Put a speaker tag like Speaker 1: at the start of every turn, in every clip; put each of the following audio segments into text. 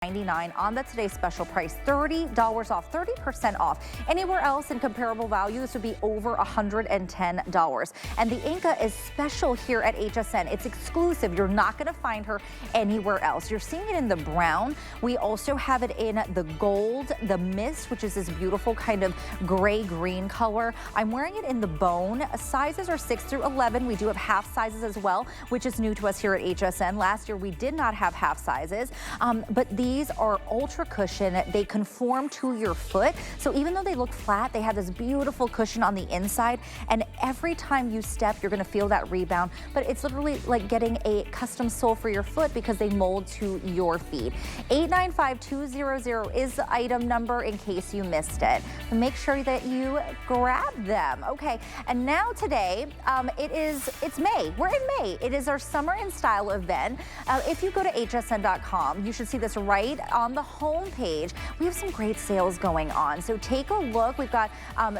Speaker 1: $99 on the Today special price, $30 off, 30% off. Anywhere else in comparable value, this would be over $110. And the Inca is special here at HSN. It's exclusive. You're not going to find her anywhere else. You're seeing it in the brown. We also have it in the gold, the mist, which is this beautiful kind of gray-green color. I'm wearing it in the bone. Sizes are 6 through 11. We do have half sizes as well, which is new to us here at HSN. Last year, we did not have half sizes, but these are ultra cushion. They conform to your foot. So even though they look flat, they have this beautiful cushion on the inside. And every time you step, you're gonna feel that rebound. But it's literally like getting a custom sole for your foot because they mold to your feet. 895200 is the item number in case you missed it. Make sure that you grab them. Okay, and now today, it's May. We're in May. It is our Summer in Style event. If you go to hsn.com, you should see this right on the home page. We have some great sales going on. So take a look. We've got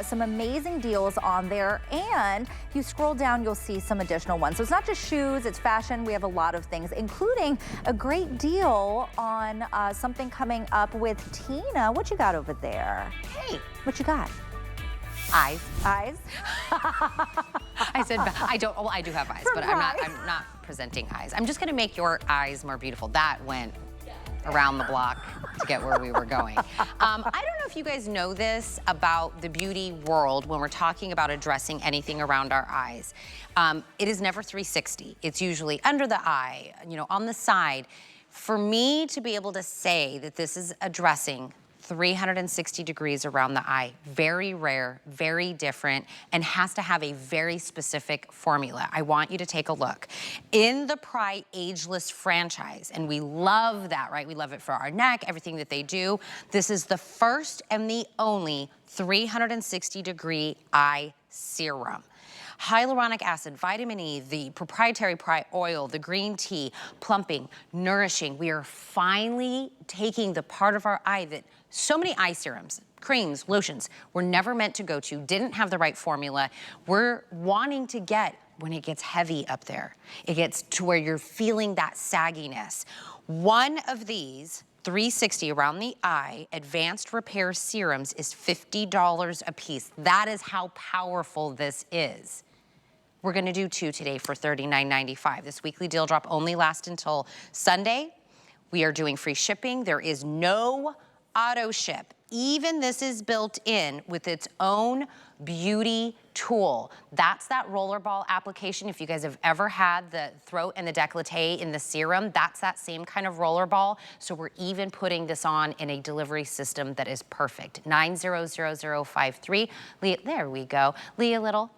Speaker 1: some amazing deals on there. And if you scroll down, you'll see some additional ones. So it's not just shoes, it's fashion. We have a lot of things, including a great deal on something coming up with Tina. What you got over there? Hey, what you got? Eyes. Eyes?
Speaker 2: I said, I do have eyes, but I'm not presenting eyes. I'm just gonna make your eyes more beautiful. That went around the block to get where we were going. I don't know if you guys know this about the beauty world when we're talking about addressing anything around our eyes. It is never 360. It's usually under the eye, you know, on the side. For me to be able to say that this is addressing 360 degrees around the eye, very rare, very different, and has to have a very specific formula. I want you to take a look. In the Pry Ageless franchise, and we love that, right? We love it for our neck, everything that they do. This is the first and the only 360 degree eye serum. Hyaluronic acid, vitamin E, the proprietary Pry oil, the green tea, plumping, nourishing. We are finally taking the part of our eye that so many eye serums, creams, lotions were never meant to go to, didn't have the right formula. We're wanting to get when it gets heavy up there. It gets to where you're feeling that sagginess. One of these 360 around the eye advanced repair serums is $50 a piece. That is how powerful this is. We're gonna do two today for $39.95. This weekly deal drop only lasts until Sunday. We are doing free shipping. There is no auto ship. Even this is built in with its own beauty tool. That's that rollerball application. If you guys have ever had the throat and the décolleté in the serum, that's that same kind of rollerball. So we're even putting this on in a delivery system that is perfect. 900053. Leah, there we go. Leah Little.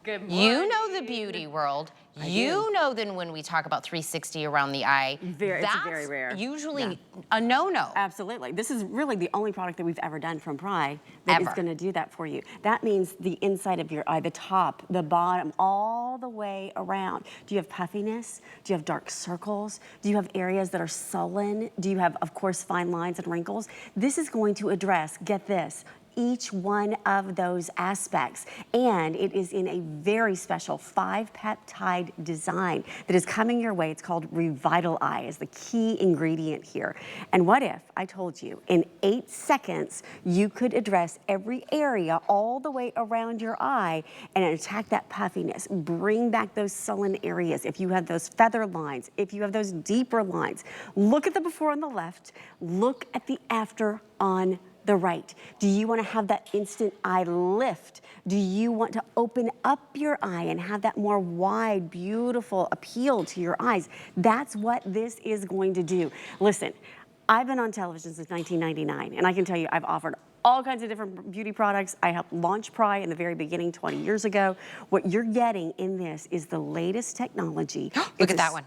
Speaker 3: Good morning.
Speaker 2: You know the beauty world. You know then when we talk about 360 around the eye,
Speaker 3: it's very rare.
Speaker 2: Usually a no-no.
Speaker 3: Absolutely. This is really the only product that we've ever done from Pry that is going to do that for you. That means the inside of your eye, the top, the bottom, all the way around. Do you have puffiness? Do you have dark circles? Do you have areas that are sullen? Do you have, of course, fine lines and wrinkles? This is going to address, get this, each one of those aspects. And it is in a very special 5-peptide design that is coming your way. It's called Revitalize, is the key ingredient here. And what if I told you in 8 seconds, you could address every area all the way around your eye and attack that puffiness, bring back those sullen areas. If you have those feather lines, if you have those deeper lines, look at the before on the left, look at the after on the right. Do you want to have that instant eye lift? Do you want to open up your eye and have that more wide, beautiful appeal to your eyes? That's what this is going to do. Listen, I've been on television since 1999, and I can tell you I've offered all kinds of different beauty products. I helped launch Pry in the very beginning 20 years ago. What you're getting in this is the latest technology.
Speaker 2: Look at that one.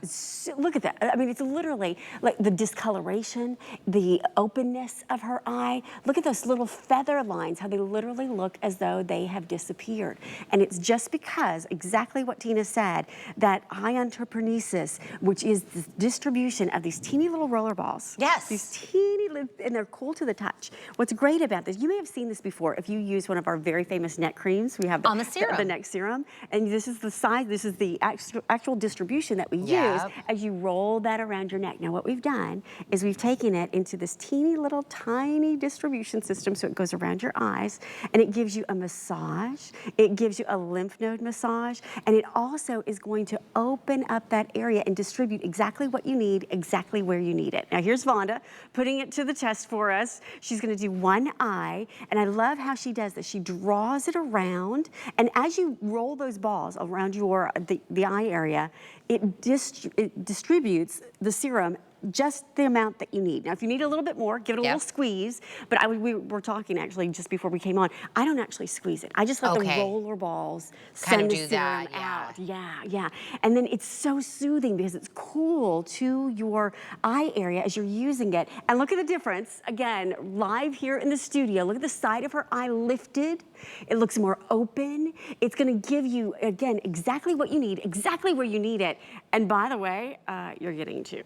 Speaker 3: Look at that. I mean, it's literally like the discoloration, the openness of her eye. Look at those little feather lines, how they literally look as though they have disappeared. And it's just because, exactly what Tina said, that eye entrepreneurship, which is the distribution of these teeny little roller balls.
Speaker 2: Yes.
Speaker 3: These teeny, and they're cool to the touch. What's great about this. You may have seen this before if you use one of our very famous neck creams. We have
Speaker 2: On the serum.
Speaker 3: the neck serum. And this is the size, this is the actual distribution that we use as you roll that around your neck. Now what we've done is we've taken it into this teeny little tiny distribution system so it goes around your eyes, and it gives you a massage. It gives you a lymph node massage, and it also is going to open up that area and distribute exactly what you need, exactly where you need it. Now here's Vonda putting it to the test for us. She's gonna do one eye, and I love how she does this. She draws it around, and as you roll those balls around the eye area, it distributes the serum just the amount that you need. Now, if you need a little bit more, give it a little squeeze. But we were talking actually just before we came on. I don't actually squeeze it. I just let the roller balls send the serum out. Yeah. And then it's so soothing because it's cool to your eye area as you're using it. And look at the difference. Again, live here in the studio. Look at the side of her eye lifted. It looks more open. It's going to give you, again, exactly what you need, exactly where you need it. And by the way, you're getting two.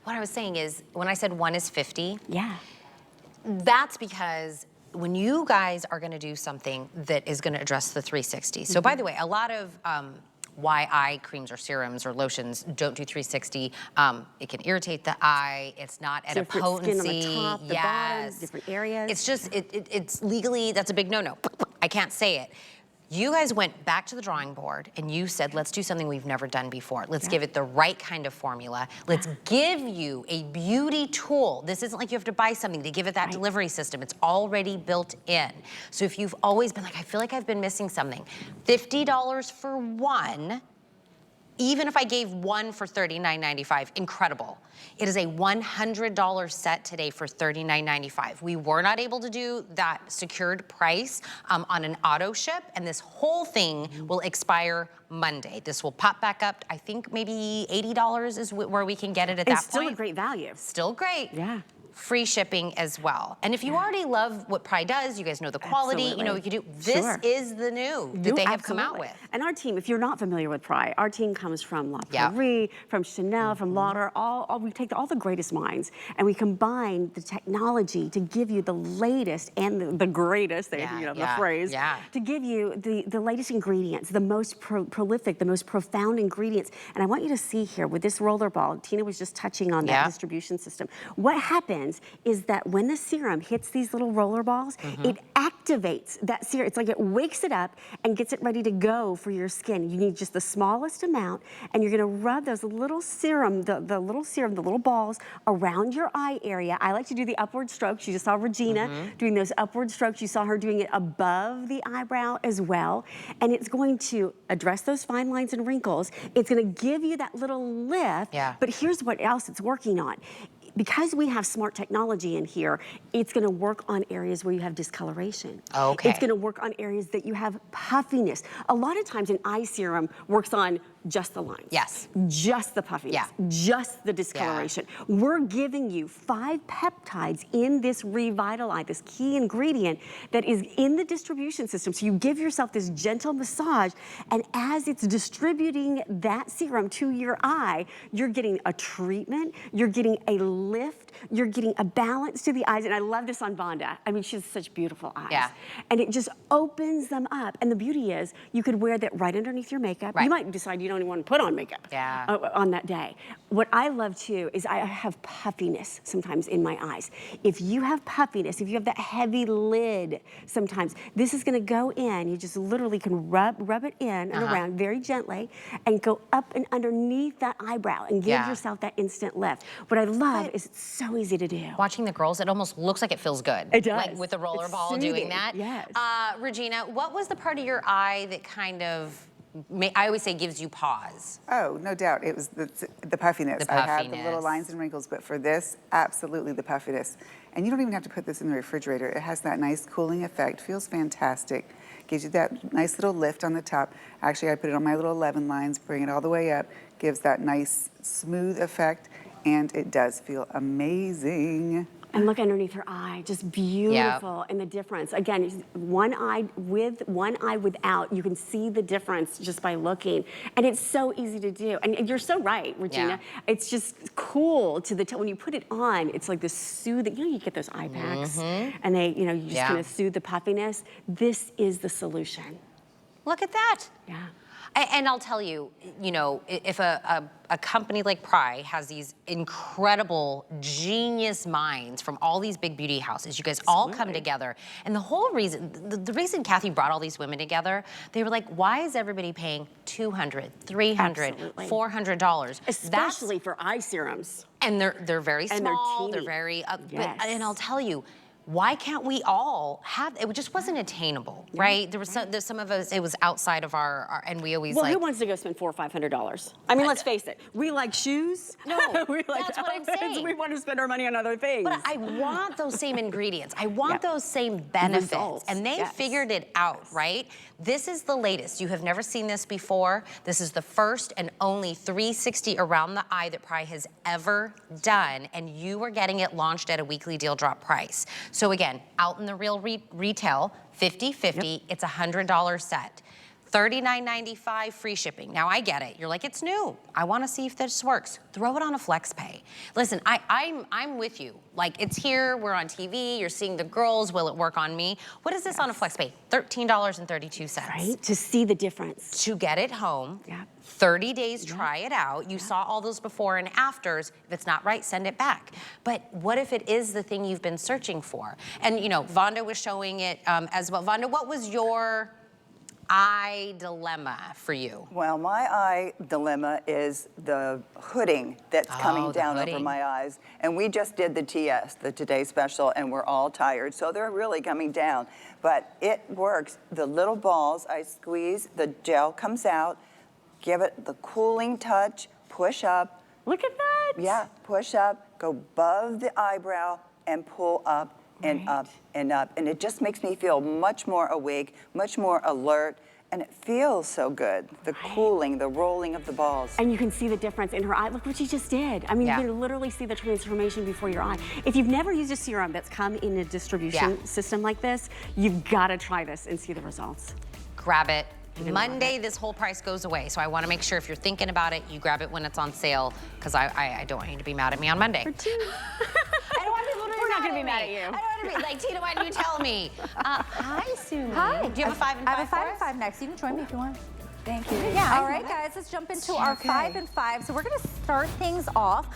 Speaker 2: What I was saying is, when I said 1 is 50,
Speaker 3: that's
Speaker 2: because when you guys are gonna do something that is gonna address the 360. So by the way, a lot of why eye creams or serums or lotions don't do 360, it can irritate the eye, it's not at
Speaker 3: different
Speaker 2: a potency.
Speaker 3: Skin on the top, the bottom, different areas.
Speaker 2: It's just, it's legally, that's a big no-no. I can't say it. You guys went back to the drawing board and you said, let's do something we've never done before. Let's give it the right kind of formula. Let's give you a beauty tool. This isn't like you have to buy something to give it that delivery system. It's already built in. So if you've always been like, I feel like I've been missing something, $50 for one, even if I gave one for $39.95, incredible. It is a $100 set today for $39.95. We were not able to do that secured price on an auto ship, and this whole thing will expire Monday. This will pop back up. I think maybe $80 is where we can get it at that point.
Speaker 3: Still a great value.
Speaker 2: Still great.
Speaker 3: Yeah.
Speaker 2: Free shipping as well. And if you already love what Pride does, you guys know the quality, you know what you do. This is the new that they have come out with.
Speaker 3: And our team, if you're not familiar with Pride, our team comes from La Prairie, from Chanel, from Lauder, we take all the greatest minds and we combine the technology to give you the latest and the greatest, the phrase, to give you the latest ingredients, the most prolific, the most profound ingredients. And I want you to see here with this roller ball, Tina was just touching on that distribution system. What happens is that when the serum hits these little roller balls, it activates that serum. It's like it wakes it up and gets it ready to go for your skin. You need just the smallest amount, and you're gonna rub those little serum, the little balls around your eye area. I like to do the upward strokes. You just saw Regina doing those upward strokes. You saw her doing it above the eyebrow as well. And it's going to address those fine lines and wrinkles. It's gonna give you that little lift, but here's what else it's working on. Because we have smart technology in here, it's gonna work on areas where you have discoloration. It's gonna work on areas that you have puffiness. A lot of times an eye serum works on just the lines. Just the puffiness, just the discoloration. We're giving you 5 peptides in this Revitalize, this key ingredient that is in the distribution system. So you give yourself this gentle massage, and as it's distributing that serum to your eye, you're getting a treatment, you're getting a lift, you're getting a balance to the eyes. And I love this on Vonda. I mean, she has such beautiful eyes. And it just opens them up. And the beauty is, you could wear that right underneath your makeup. You might decide you don't even want to put on makeup on that day. What I love too is I have puffiness sometimes in my eyes. If you have puffiness, if you have that heavy lid sometimes, this is gonna go in. You just literally can rub it in and around very gently and go up and underneath that eyebrow and give yourself that instant lift. What I love is it's so easy to do.
Speaker 2: Watching the girls, it almost looks like it feels good.
Speaker 3: It does.
Speaker 2: Like with the roller ball doing that. Regina, what was the part of your eye that kind of, I always say gives you pause?
Speaker 4: Oh, no doubt. It was the puffiness. I have the little lines and wrinkles, but for this, absolutely the puffiness. And you don't even have to put this in the refrigerator. It has that nice cooling effect, feels fantastic. Gives you that nice little lift on the top. Actually, I put it on my little 11 lines, bring it all the way up, gives that nice smooth effect, and it does feel amazing.
Speaker 3: And look underneath her eye, just beautiful. And the difference, again, one eye with, one eye without, you can see the difference just by looking. And it's so easy to do. And you're so right, Regina. It's just cool to the, when you put it on, it's like this soothing, you get those eye packs and they, you just kind of soothe the puffiness. This is the solution.
Speaker 2: Look at that.
Speaker 3: Yeah.
Speaker 2: And I'll tell you, if a company like Pry has these incredible genius minds from all these big beauty houses, you guys all come together. And the whole reason, the reason Kathy brought all these women together, they were like, why is everybody paying $200, $300, $400?
Speaker 3: Especially for eye serums.
Speaker 2: And they're very small, they're very, and I'll tell you, why can't we all have, it just wasn't attainable, right? There was some of us, it was outside of our and we always
Speaker 3: who wants to go spend $400 or $500? I mean, let's face it, we like shoes.
Speaker 2: No,
Speaker 3: we like
Speaker 2: that's what I'm saying.
Speaker 3: We want to spend our money on other things.
Speaker 2: But I want those same ingredients. I want those same benefits.
Speaker 3: Results.
Speaker 2: And they figured it out, right? This is the latest. You have never seen this before. This is the first and only 360 around the eye that Pry has ever done. And you are getting it launched at a weekly deal drop price. So again, out in the real retail, $50.50, it's a $100 set. $39.95 free shipping. Now I get it. You're like, it's new. I want to see if this works. Throw it on a flex pay. Listen, I'm with you. Like, it's here. We're on TV. You're seeing the girls. Will it work on me? What is this on a flex pay? $13.32.
Speaker 3: Right. To see the difference.
Speaker 2: To get it home. 30 days, try it out. You saw all those before and afters. If it's not right, send it back. But what if it is the thing you've been searching for? And Vonda was showing it as well. Vonda, what was your eye dilemma for you?
Speaker 5: Well, my eye dilemma is the hooding that's coming down over my eyes. And we just did the TS, the Today Special, and we're all tired, so they're really coming down. But it works. The little balls, I squeeze, the gel comes out, give it the cooling touch, push up.
Speaker 3: Look at that.
Speaker 5: Yeah, push up, go above the eyebrow, and pull up and up and up. And it just makes me feel much more awake, much more alert, and it feels so good. The cooling, the rolling of the balls.
Speaker 3: And you can see the difference in her eye. Look what she just did. I mean, you can literally see the transformation before your eye. If you've never used a serum that's come in a distribution system like this, you've got to try this and see the results.
Speaker 2: Grab it. Monday, this whole price goes away. So I want to make sure if you're thinking about it, you grab it when it's on sale, because I don't want you to be mad at me on Monday.
Speaker 3: For two.
Speaker 2: I don't want people to be
Speaker 3: We're not going to be mad at you.
Speaker 2: I don't want to be like, Tina, why didn't you tell me? Hi, Sue.
Speaker 1: Hi.
Speaker 2: Do you have a 5 and 5
Speaker 1: I have a 5 and 5 next. You can join me if you want.
Speaker 4: Thank you.
Speaker 1: Yeah. All right, guys, let's jump into our 5 and 5. So we're going to start things off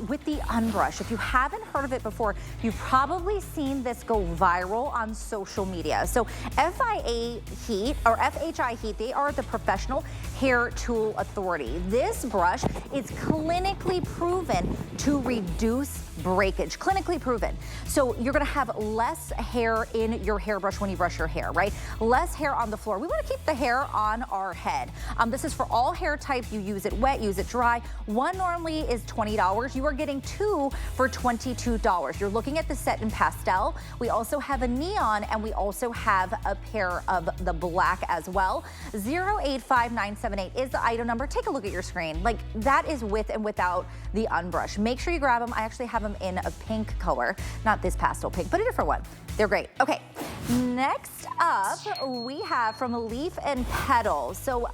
Speaker 1: with the Unbrush. If you haven't heard of it before, you've probably seen this go viral on social media. So FHI Heat, they are the professional hair tool authority. This brush is clinically proven to reduce breakage, clinically proven. So you're gonna have less hair in your hairbrush when you brush your hair, right? Less hair on the floor. We wanna keep the hair on our head. This is for all hair types. You use it wet, use it dry. One normally is $20. You are getting 2 for $22. You're looking at the set in pastel. We also have a neon, and we also have a pair of the black as well. 085978 is the item number. Take a look at your screen. Like, that is with and without the Unbrush. Make sure you grab them. I actually have them in a pink color, not this pastel pink, but a different one. They're great. Okay, next up we have from Leaf and Petal. So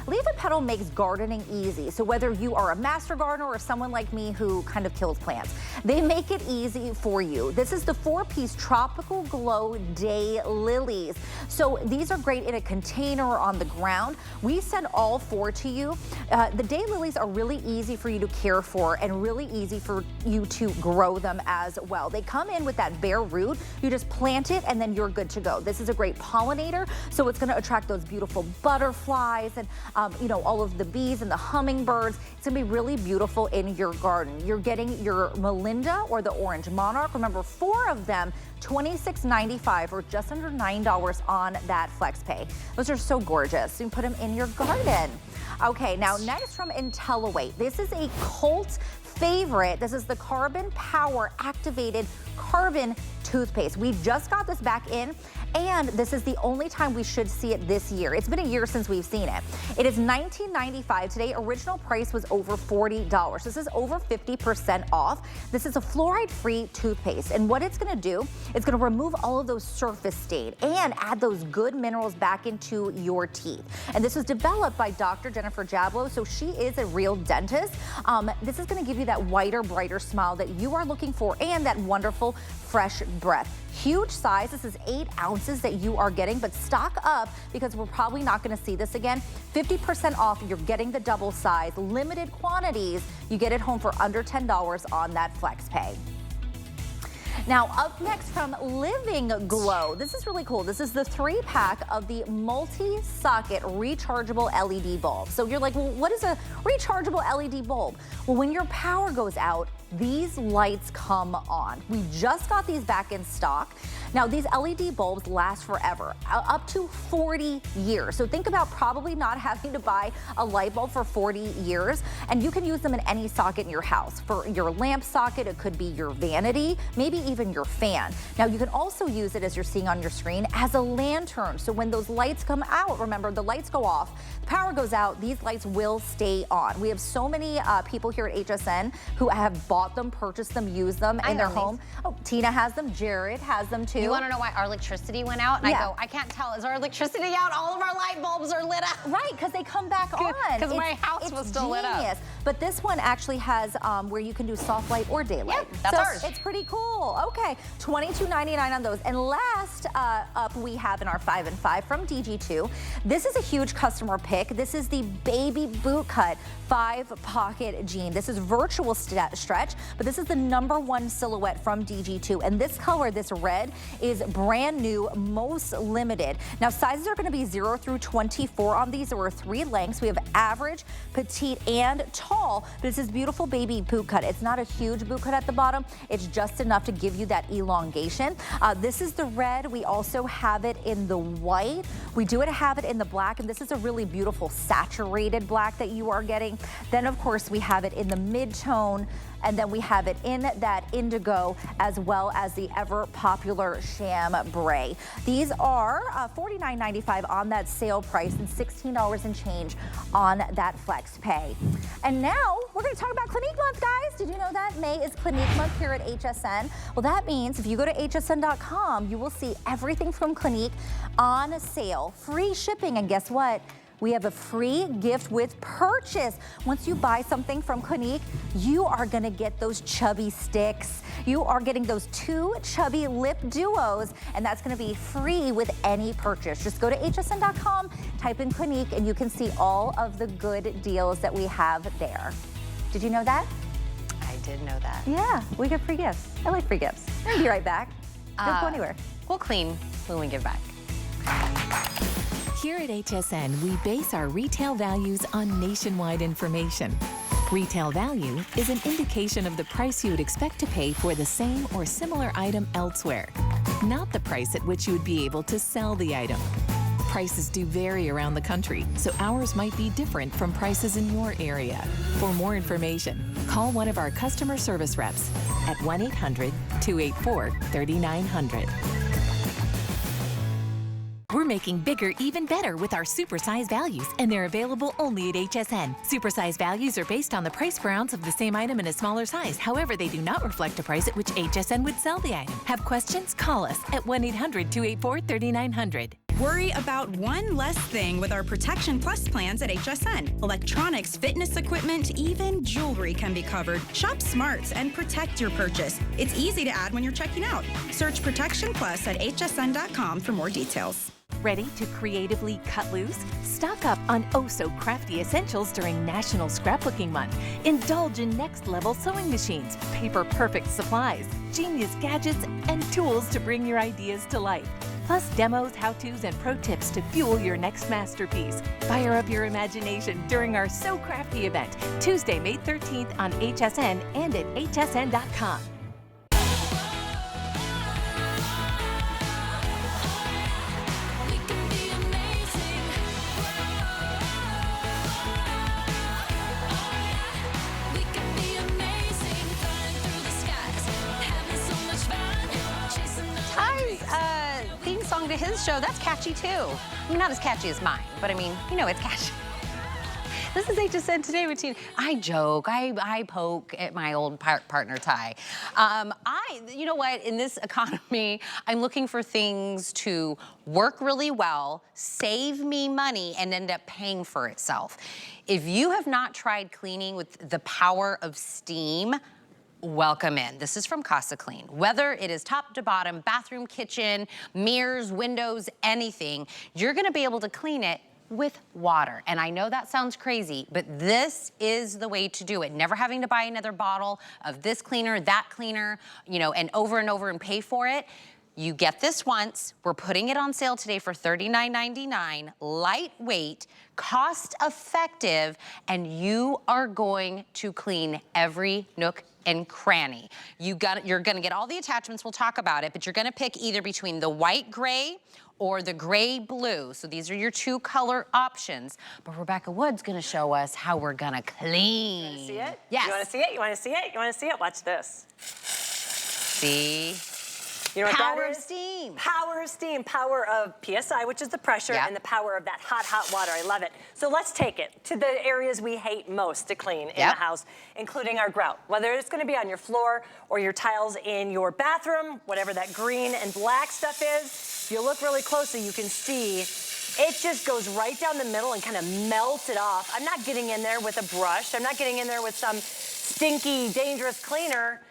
Speaker 1: Leaf and Petal makes gardening easy. So whether you are a master gardener or someone like me who kind of kills plants, they make it easy for you. This is the 4-piece Tropical Glow Day Lilies. So these are great in a container or on the ground. We send all 4 to you. The Day Lilies are really easy for you to care for and really easy for you to grow them as well. They come in with that bare root. You just plant it and then you're good to go. This is a great pollinator, so it's gonna attract those beautiful butterflies and all of the bees and the hummingbirds. It's gonna be really beautiful in your garden. You're getting your Melinda or the Orange Monarch. Remember, 4 of them, $26.95 or just under $9 on that flex pay. Those are so gorgeous. You can put them in your garden. Okay, now next from IntelliWeight. This is a cult favorite. This is the Carbon Power Activated Carbon toothpaste. We just got this back in, and this is the only time we should see it this year. It's been a year since we've seen it. It is $19.95 today. Original price was over $40. This is over 50% off. This is a fluoride-free toothpaste, and what it's gonna do, it's gonna remove all of those surface stain and add those good minerals back into your teeth. And this was developed by Dr. Jennifer Jablow, so she is a real dentist. This is gonna give you that whiter, brighter smile that you are looking for and that wonderful fresh breath. Huge size. This is 8 ounces that you are getting, but stock up because we're probably not going to see this again. 50% off. You're getting the double size, limited quantities. You get it home for under $10 on that flex pay. Now, up next from Living Glow. This is really cool. This is the 3-pack of the multi-socket rechargeable LED bulb. So you're like, well, what is a rechargeable LED bulb? Well, when your power goes out, these lights come on. We just got these back in stock. Now, these LED bulbs last forever, up to 40 years. So think about probably not having to buy a light bulb for 40 years, and you can use them in any socket in your house. For your lamp socket, it could be your vanity, maybe even your fan. Now, you can also use it, as you're seeing on your screen, as a lantern. So when those lights come out, remember, the lights go off, the power goes out, these lights will stay on. We have so many people here at HSN who have bought them, purchased them, used them in their home. Oh, Tina has them, Jared has them too.
Speaker 2: You want to know why our electricity went out? And I go, I can't tell. Is our electricity out? All of our light bulbs are lit up.
Speaker 1: Right, because they come back on.
Speaker 2: Because my house was still lit up.
Speaker 1: But this one actually has where you can do soft light or daylight.
Speaker 2: Yep, that's ours.
Speaker 1: It's pretty cool. Okay, $22.99 on those. And last up we have in our 5 and 5 from DG2. This is a huge customer pick. This is the baby boot cut 5-pocket jean. This is virtual stretch, but this is the #1 silhouette from DG2. And this color, this red, is brand new, most limited. Now, sizes are going to be 0 through 24 on these. There were 3 lengths. We have average, petite, and tall. But it's this beautiful baby boot cut. It's not a huge boot cut at the bottom. It's just enough to give you that elongation. This is the red. We also have it in the white. We do have it in the black, and this is a really beautiful saturated black that you are getting. Then, of course, we have it in the mid-tone, and then we have it in that indigo, as well as the ever popular chambray. These are $49.95 on that sale price and $16 and change on that flex pay. And now we're going to talk about Clinique Month, guys. Did you know that May is Clinique Month here at HSN? Well, that means if you go to hsn.com, you will see everything from Clinique on sale, free shipping, and guess what? We have a free gift with purchase. Once you buy something from Clinique, you are gonna get those chubby sticks. You are getting those 2 chubby lip duos, and that's gonna be free with any purchase. Just go to hsn.com, type in Clinique, and you can see all of the good deals that we have there. Did you know that?
Speaker 2: I did know that.
Speaker 1: Yeah, we get free gifts. I like free gifts. I'll be right back. Don't go anywhere.
Speaker 2: We'll clean when we give back.
Speaker 6: Here at HSN, we base our retail values on nationwide information. Retail value is an indication of the price you would expect to pay for the same or similar item elsewhere, not the price at which you would be able to sell the item. Prices do vary around the country, so ours might be different from prices in your area. For more information, call one of our customer service reps at 1-800-284-3900. We're making bigger even better with our supersize values, and they're available only at HSN. Supersize values are based on the price per ounce of the same item in a smaller size. However, they do not reflect a price at which HSN would sell the item. Have questions? Call us at 1-800-284-3900.
Speaker 7: Worry about one less thing with our Protection Plus plans at HSN. Electronics, fitness equipment, even jewelry can be covered. Shop smart and protect your purchase. It's easy to add when you're checking out. Search Protection Plus at hsn.com for more details.
Speaker 6: Ready to creatively cut loose? Stock up on oh-so-crafty essentials during National Scrapbooking Month. Indulge in next-level sewing machines, paper-perfect supplies, genius gadgets, and tools to bring your ideas to life. Plus demos, how-tos, and pro tips to fuel your next masterpiece. Fire up your imagination during our So Crafty event, Tuesday, May 13th on HSN and at hsn.com.
Speaker 8: Chasing
Speaker 2: song to his show. That's catchy too. I mean, not as catchy as mine, but I mean, you know, it's catchy. This is HSN Today routine. I joke, I poke at my old partner, Ty. You know what, in this economy, I'm looking for things to work really well, save me money, and end up paying for itself. If you have not tried cleaning with the power of steam, welcome in. This is from Casa Clean. Whether it is top to bottom, bathroom, kitchen, mirrors, windows, anything, you're gonna be able to clean it with water. And I know that sounds crazy, but this is the way to do it. Never having to buy another bottle of this cleaner, that cleaner, you know, and over and pay for it. You get this once. We're putting it on sale today for $39.99, lightweight, cost effective, and you are going to clean every nook and cranny. You're gonna get all the attachments, we'll talk about it, but you're gonna pick either between the white gray or the gray blue. So these are your two color options. But Rebecca Wood's gonna show us how we're gonna clean.
Speaker 8: You wanna see it?
Speaker 2: Yes.
Speaker 8: You wanna see it? You wanna see it? You wanna see it? Watch this.
Speaker 2: See?
Speaker 8: You know what
Speaker 2: Power
Speaker 8: that
Speaker 2: of
Speaker 8: is?
Speaker 2: steam.
Speaker 8: Power of steam, power of PSI, which is the pressure,
Speaker 2: Yeah.
Speaker 8: and the power of that hot, hot water. I love it. So let's take it to the areas we hate most to clean in the house, including our grout. Whether it's gonna be on your floor or your tiles in your bathroom, whatever that green and black stuff is, if you look really closely, you can see it just goes right down the middle and kind of melts it off. I'm not getting in there with a brush. I'm not getting in there with some stinky, dangerous cleaner.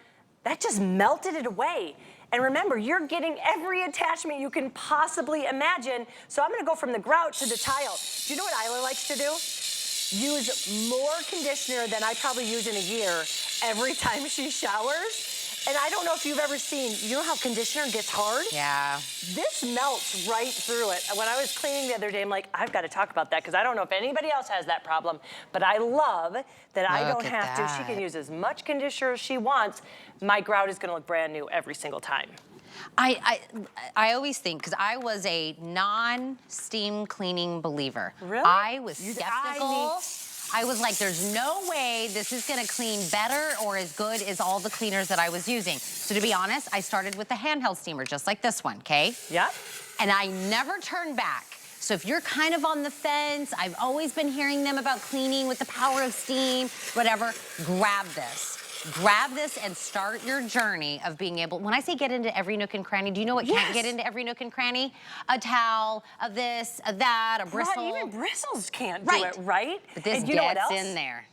Speaker 8: That just melted it away. And remember, you're getting every attachment you can possibly imagine. So I'm gonna go from the grout to the tile. Do you know what Isla likes to do? Use more conditioner than I probably use in a year every time she showers. And I don't know if you've ever seen, you know how conditioner gets hard?
Speaker 2: Yeah.
Speaker 8: This melts right through it. When I was cleaning the other day, I'm like, I've got to talk about that because I don't know if anybody else has that problem. But I love that I don't have to. She can use as much conditioner as she wants. My grout is going to look brand new every single time.
Speaker 2: I always think, because I was a non-steam cleaning believer.
Speaker 8: Really?
Speaker 2: I was skeptical. I was like, there's no way this is gonna clean better or as good as all the cleaners that I was using. So to be honest, I started with the handheld steamer, just like this one, okay?
Speaker 8: Yeah.
Speaker 2: And I never turned back. So if you're kind of on the fence, I've always been hearing them about cleaning with the power of steam, whatever, grab this. Grab this and start your journey of being able, when I say get into every nook and cranny, do you know what can't get into every nook and cranny? A towel, a this, a that, a bristle.
Speaker 8: Even bristles can't do it, right?
Speaker 2: But this gets in there.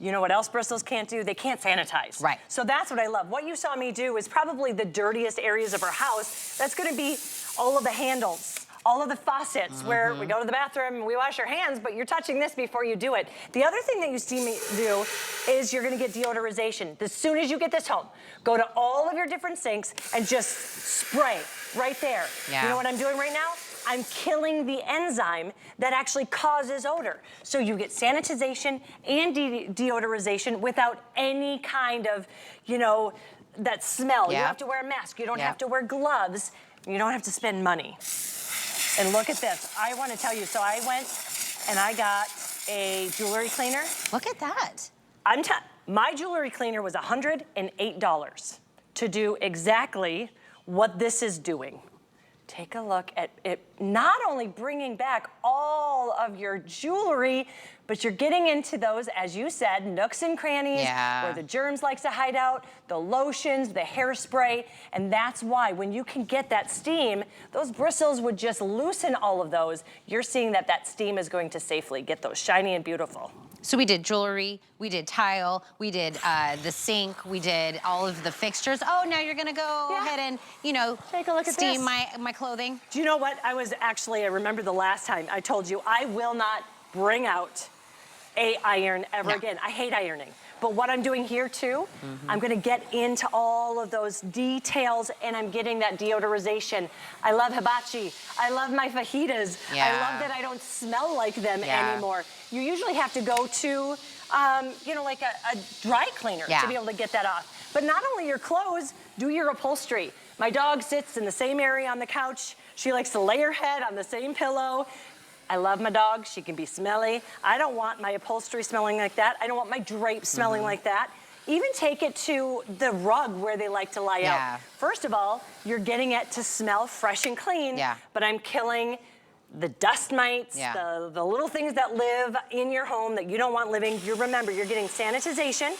Speaker 8: You know what else bristles can't do? They can't sanitize.
Speaker 2: Right.
Speaker 8: So that's what I love. What you saw me do is probably the dirtiest areas of our house. That's gonna be all of the handles, all of the faucets where we go to the bathroom and we wash our hands, but you're touching this before you do it. The other thing that you see me do is you're gonna get deodorization. As soon as you get this home, go to all of your different sinks and just spray right there.
Speaker 2: Yeah.
Speaker 8: You know what I'm doing right now? I'm killing the enzyme that actually causes odor. So you get sanitization and deodorization without any kind of, you know, that smell. You don't have to wear a mask. You don't have to wear gloves. You don't have to spend money. And look at this. I want to tell you, so I went and I got a jewelry cleaner.
Speaker 2: Look at that.
Speaker 8: My jewelry cleaner was $108 to do exactly what this is doing. Take a look at it, not only bringing back all of your jewelry, but you're getting into those, as you said, nooks and crannies, where the germs like to hide out, the lotions, the hairspray, and that's why when you can get that steam, those bristles would just loosen all of those. You're seeing that that steam is going to safely get those shiny and beautiful.
Speaker 2: So we did jewelry, we did tile, we did the sink, we did all of the fixtures. Oh, now you're gonna go ahead and, you know,
Speaker 8: take a look at
Speaker 2: steam
Speaker 8: this.
Speaker 2: my clothing.
Speaker 8: Do you know what? I remember the last time I told you, I will not bring out a iron ever again. I hate ironing. But what I'm doing here too, I'm gonna get into all of those details and I'm getting that deodorization. I love hibachi. I love my fajitas. I love that I don't smell like them anymore. You usually have to go to, you know, like a dry cleaner to be able to get that off. But not only your clothes, do your upholstery. My dog sits in the same area on the couch. She likes to lay her head on the same pillow. I love my dog. She can be smelly. I don't want my upholstery smelling like that. I don't want my drapes smelling like that. Even take it to the rug where they like to lie out. First of all, you're getting it to smell fresh and clean, but I'm killing the dust mites, the little things that live in your home that you don't want living. Remember, you're getting sanitization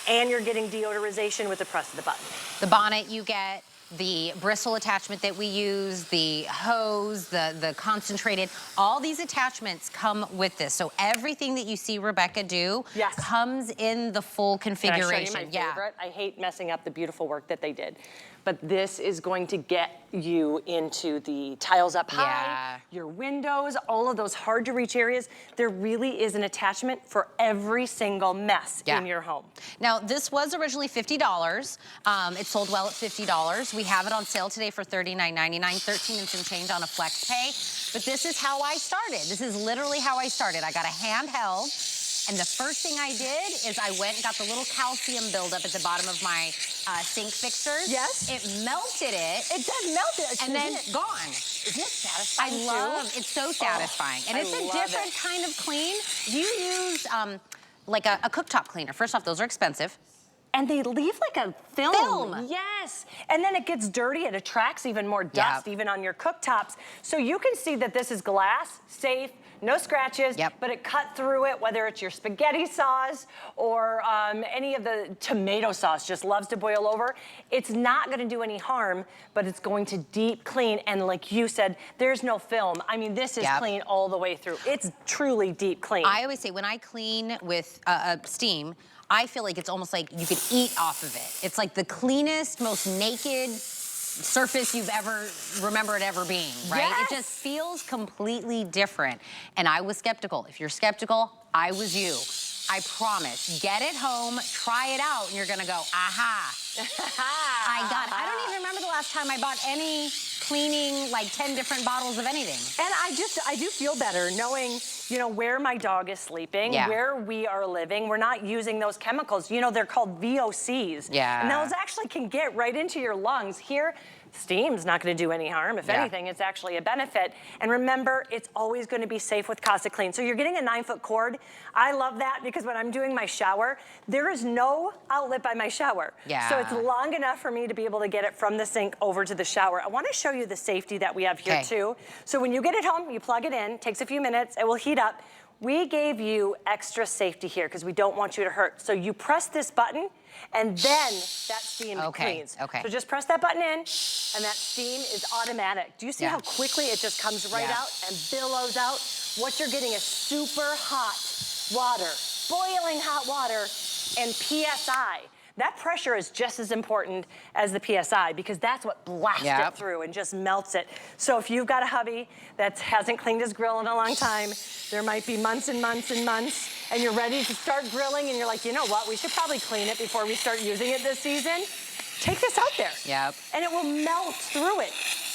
Speaker 8: and you're getting deodorization with the press of the button.
Speaker 2: The bonnet you get, the bristle attachment that we use, the hose, the concentrated, all these attachments come with this. So everything that you see Rebecca do comes in the full configuration.
Speaker 8: Can I show you my favorite? I hate messing up the beautiful work that they did. But this is going to get you into the tiles up high, your windows, all of those hard to reach areas. There really is an attachment for every single mess in your home.
Speaker 2: Now, this was originally $50. It sold well at $50. We have it on sale today for $39.99, 13 and some change on a flex pay. But this is how I started. This is literally how I started. I got a handheld. And the first thing I did is I went and got the little calcium buildup at the bottom of my sink fixtures.
Speaker 8: Yes.
Speaker 2: It melted it.
Speaker 8: It does melt it.
Speaker 2: And then gone.
Speaker 8: Isn't it satisfying
Speaker 2: I love, it's so satisfying. And it's a different kind of clean. Do you use like a cooktop cleaner? First off, those are expensive.
Speaker 8: And they leave like a film. Yes. And then it gets dirty. It attracts even more dust, even on your cooktops. So you can see that this is glass, safe, no scratches, but it cut through it, whether it's your spaghetti sauce or any of the tomato sauce just loves to boil over. It's not gonna do any harm, but it's going to deep clean. And like you said, there's no film. I mean, this is clean all the way through. It's truly deep clean.
Speaker 2: I always say when I clean with steam, I feel like it's almost like you could eat off of it. It's like the cleanest, most naked surface you've ever remember it ever being, right? It just feels completely different. And I was skeptical. If you're skeptical, I was you. I promise. Get it home, try it out, and you're gonna go, aha. I got it. I don't even remember the last time I bought any cleaning, like 10 different bottles of anything.
Speaker 8: And I do feel better knowing, you know, where my dog is sleeping, where we are living. We're not using those chemicals. You know, they're called VOCs. And those actually can get right into your lungs. Here, steam's not gonna do any harm. If anything, it's actually a benefit. And remember, it's always gonna be safe with Casa Clean. So you're getting a 9-foot cord. I love that because when I'm doing my shower, there is no outlet by my shower. So it's long enough for me to be able to get it from the sink over to the shower. I wanna show you the safety that we have here too. So when you get it home, you plug it in, takes a few minutes, it will heat up. We gave you extra safety here because we don't want you to hurt. So you press this button and then that steam cleans. So just press that button in and that steam is automatic. Do you see how quickly it just comes right out and billows out? What you're getting is super hot water, boiling hot water, and PSI. That pressure is just as important as the PSI because that's what blasts it through and just melts it. So if you've got a hubby that hasn't cleaned his grill in a long time, there might be months and months and months, and you're ready to start grilling and you're like, you know what, we should probably clean it before we start using it this season. Take this out there. And it will melt through it.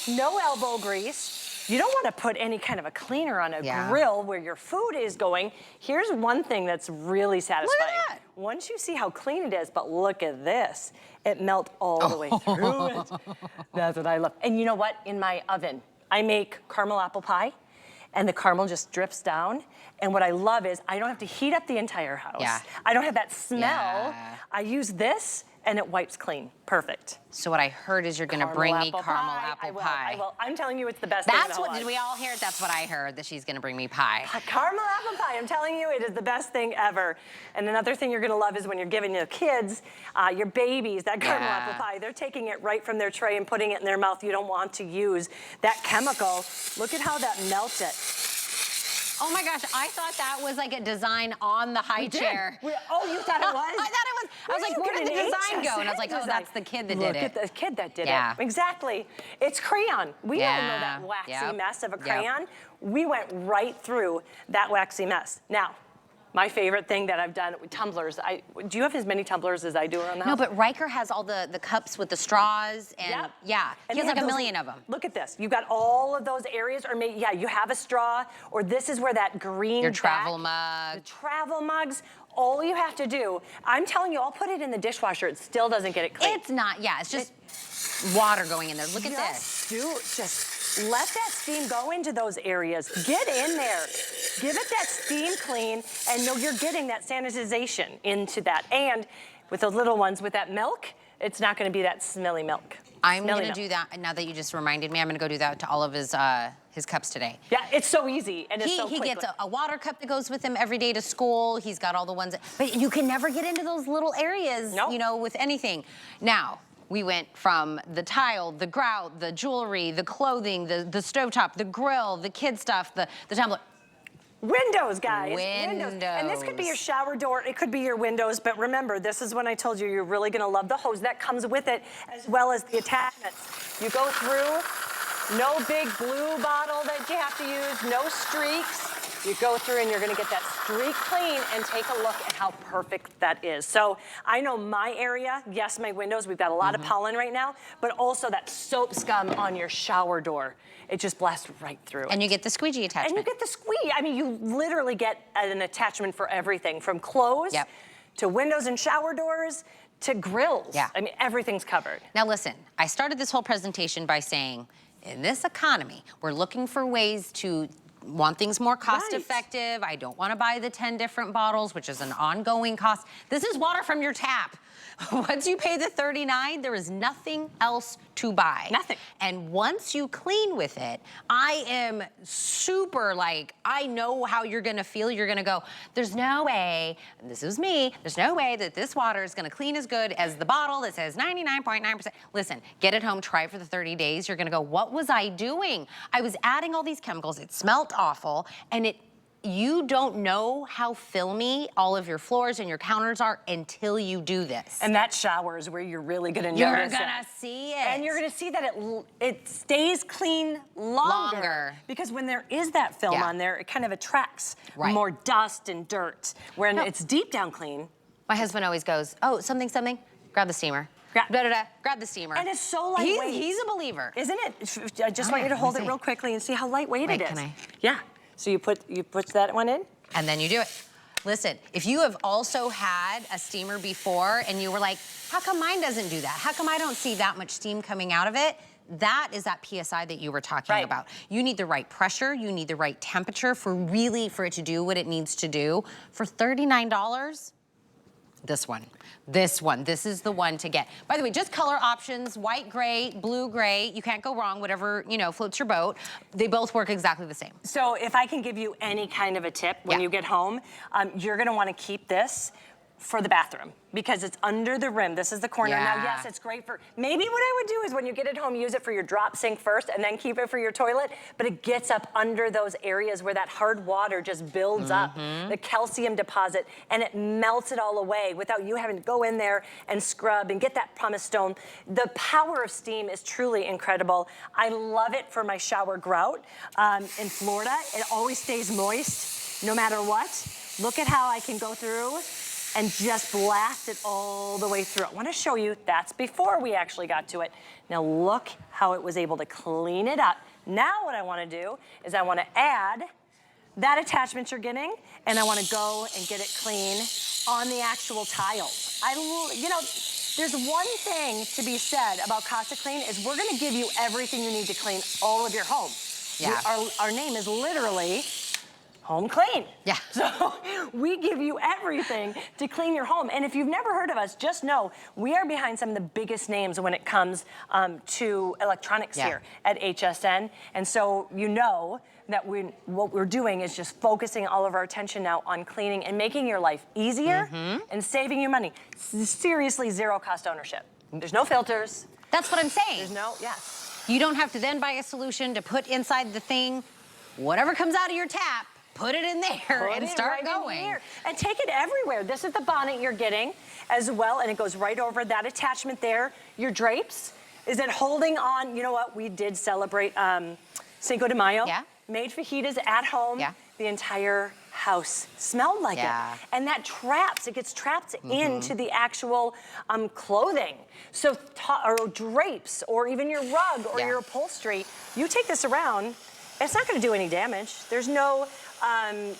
Speaker 8: No elbow grease. You don't want to put any kind of a cleaner on a grill where your food is going. Here's one thing that's really satisfying.
Speaker 2: Look at that.
Speaker 8: Once you see how clean it is, but look at this. It melts all the way through it. That's what I love. And you know what? In my oven, I make caramel apple pie, and the caramel just drips down. And what I love is I don't have to heat up the entire house. I don't have that smell. I use this, and it wipes clean. Perfect.
Speaker 2: So what I heard is you're gonna bring me caramel apple pie.
Speaker 8: I will. I'm telling you, it's the best thing in the whole
Speaker 2: That's what, did we all hear it? That's what I heard, that she's gonna bring me pie.
Speaker 8: Caramel apple pie, I'm telling you, it is the best thing ever. And another thing you're gonna love is when you're giving your kids, your babies, that caramel apple pie, they're taking it right from their tray and putting it in their mouth. You don't want to use that chemical. Look at how that melts it.
Speaker 2: Oh my gosh, I thought that was like a design on the high chair.
Speaker 8: Oh, you thought it was?
Speaker 2: I thought it was. I was like, where did the design go? And I was like, oh, that's the kid that did it.
Speaker 8: Look at the kid that did it. Exactly. It's crayon. We all know that waxy mess of a crayon. We went right through that waxy mess. Now, my favorite thing that I've done with tumblers, do you have as many tumblers as I do around the house?
Speaker 2: No, but Riker has all the cups with the straws and he has like a million of them.
Speaker 8: Look at this. You've got all of those areas, or maybe, you have a straw, or this is where that green
Speaker 2: Your travel mug.
Speaker 8: The travel mugs. All you have to do, I'm telling you, I'll put it in the dishwasher. It still doesn't get it clean.
Speaker 2: It's not, it's just water going in there. Look at this.
Speaker 8: Just let that steam go into those areas. Get in there. Give it that steam clean, and you're getting that sanitization into that. And with those little ones with that milk, it's not gonna be that smelly milk.
Speaker 2: I'm gonna do that, now that you just reminded me, I'm gonna go do that to all of his cups today.
Speaker 8: Yeah, it's so easy and it's so
Speaker 2: He
Speaker 8: quick.
Speaker 2: gets a water cup that goes with him every day to school. He's got all the ones, but you can never get into those little areas, you know, with anything. Now, we went from the tile, the grout, the jewelry, the clothing, the stovetop, the grill, the kid stuff, the tumbler.
Speaker 8: Windows, guys.
Speaker 2: Windows.
Speaker 8: And this could be your shower door, it could be your windows, but remember, this is when I told you you're really gonna love the hose that comes with it, as well as the attachments. You go through, no big blue bottle that you have to use, no streaks. You go through and you're gonna get that streak clean and take a look at how perfect that is. So I know my area, yes, my windows, we've got a lot of pollen right now, but also that soap scum on your shower door. It just blasts right through.
Speaker 2: And you get the squeegee attachment.
Speaker 8: And you get the squeegee. I mean, you literally get an attachment for everything, from clothes to windows and shower doors to grills.
Speaker 2: Yeah.
Speaker 8: I mean, everything's covered.
Speaker 2: Now listen, I started this whole presentation by saying, in this economy, we're looking for ways to want things more cost effective. I don't want to buy the 10 different bottles, which is an ongoing cost. This is water from your tap. Once you pay the $39, there is nothing else to buy.
Speaker 8: Nothing.
Speaker 2: And once you clean with it, I am super like, I know how you're gonna feel. You're gonna go, there's no way, and this is me, there's no way that this water is gonna clean as good as the bottle that says 99.9%. Listen, get it home, try it for the 30 days. You're gonna go, what was I doing? I was adding all these chemicals. It smelled awful, and you don't know how filmy all of your floors and your counters are until you do this.
Speaker 8: And that shower is where you're really gonna notice
Speaker 2: You're gonna see it.
Speaker 8: And you're gonna see that it stays clean longer. Because when there is that film on there, it kind of attracts more dust and dirt. When it's deep down clean.
Speaker 2: My husband always goes, oh, something, grab the steamer. Grab the steamer.
Speaker 8: And it's so lightweight.
Speaker 2: He's a believer.
Speaker 8: Isn't it? I just want you to hold it real quickly and see how lightweight it is.
Speaker 2: Can I?
Speaker 8: Yeah. So you put that one in?
Speaker 2: And then you do it. Listen, if you have also had a steamer before and you were like, how come mine doesn't do that? How come I don't see that much steam coming out of it? That is that PSI that you were talking about. You need the right pressure, you need the right temperature for it to do what it needs to do. For $39, this one. This is the one to get. By the way, just color options, white, gray, blue, gray. You can't go wrong, whatever, you know, floats your boat. They both work exactly the same.
Speaker 8: So if I can give you any kind of a tip when you get home, you're gonna wanna keep this for the bathroom because it's under the rim. This is the corner. Now, yes, it's great for, maybe what I would do is when you get it home, use it for your drop sink first and then keep it for your toilet, but it gets up under those areas where that hard water just builds up, the calcium deposit, and it melts it all away without you having to go in there and scrub and get that pumice stone. The power of steam is truly incredible. I love it for my shower grout. In Florida, it always stays moist no matter what. Look at how I can go through and just blast it all the way through. I wanna show you, that's before we actually got to it. Now look how it was able to clean it up. Now what I wanna do is I wanna add that attachment you're getting, and I wanna go and get it clean on the actual tiles. You know, there's one thing to be said about Casa Clean is we're gonna give you everything you need to clean all of your home.
Speaker 2: Yeah.
Speaker 8: Our name is literally Home Clean.
Speaker 2: Yeah.
Speaker 8: So we give you everything to clean your home. And if you've never heard of us, just know we are behind some of the biggest names when it comes to electronics here at HSN. And so you know that what we're doing is just focusing all of our attention now on cleaning and making your life easier and saving you money. Seriously, zero cost ownership. There's no filters.
Speaker 2: That's what I'm saying.
Speaker 8: There's no,
Speaker 2: You don't have to then buy a solution to put inside the thing. Whatever comes out of your tap, put it in there and start going.
Speaker 8: And take it everywhere. This is the bonnet you're getting as well, and it goes right over that attachment there. Your drapes, is it holding on? You know what? We did celebrate Cinco de Mayo.
Speaker 2: Yeah.
Speaker 8: Made fajitas at home.
Speaker 2: Yeah.
Speaker 8: The entire house smelled like it. And that it gets trapped into the actual clothing. So, or drapes, or even your rug or your upholstery. You take this around, it's not gonna do any damage. There's no,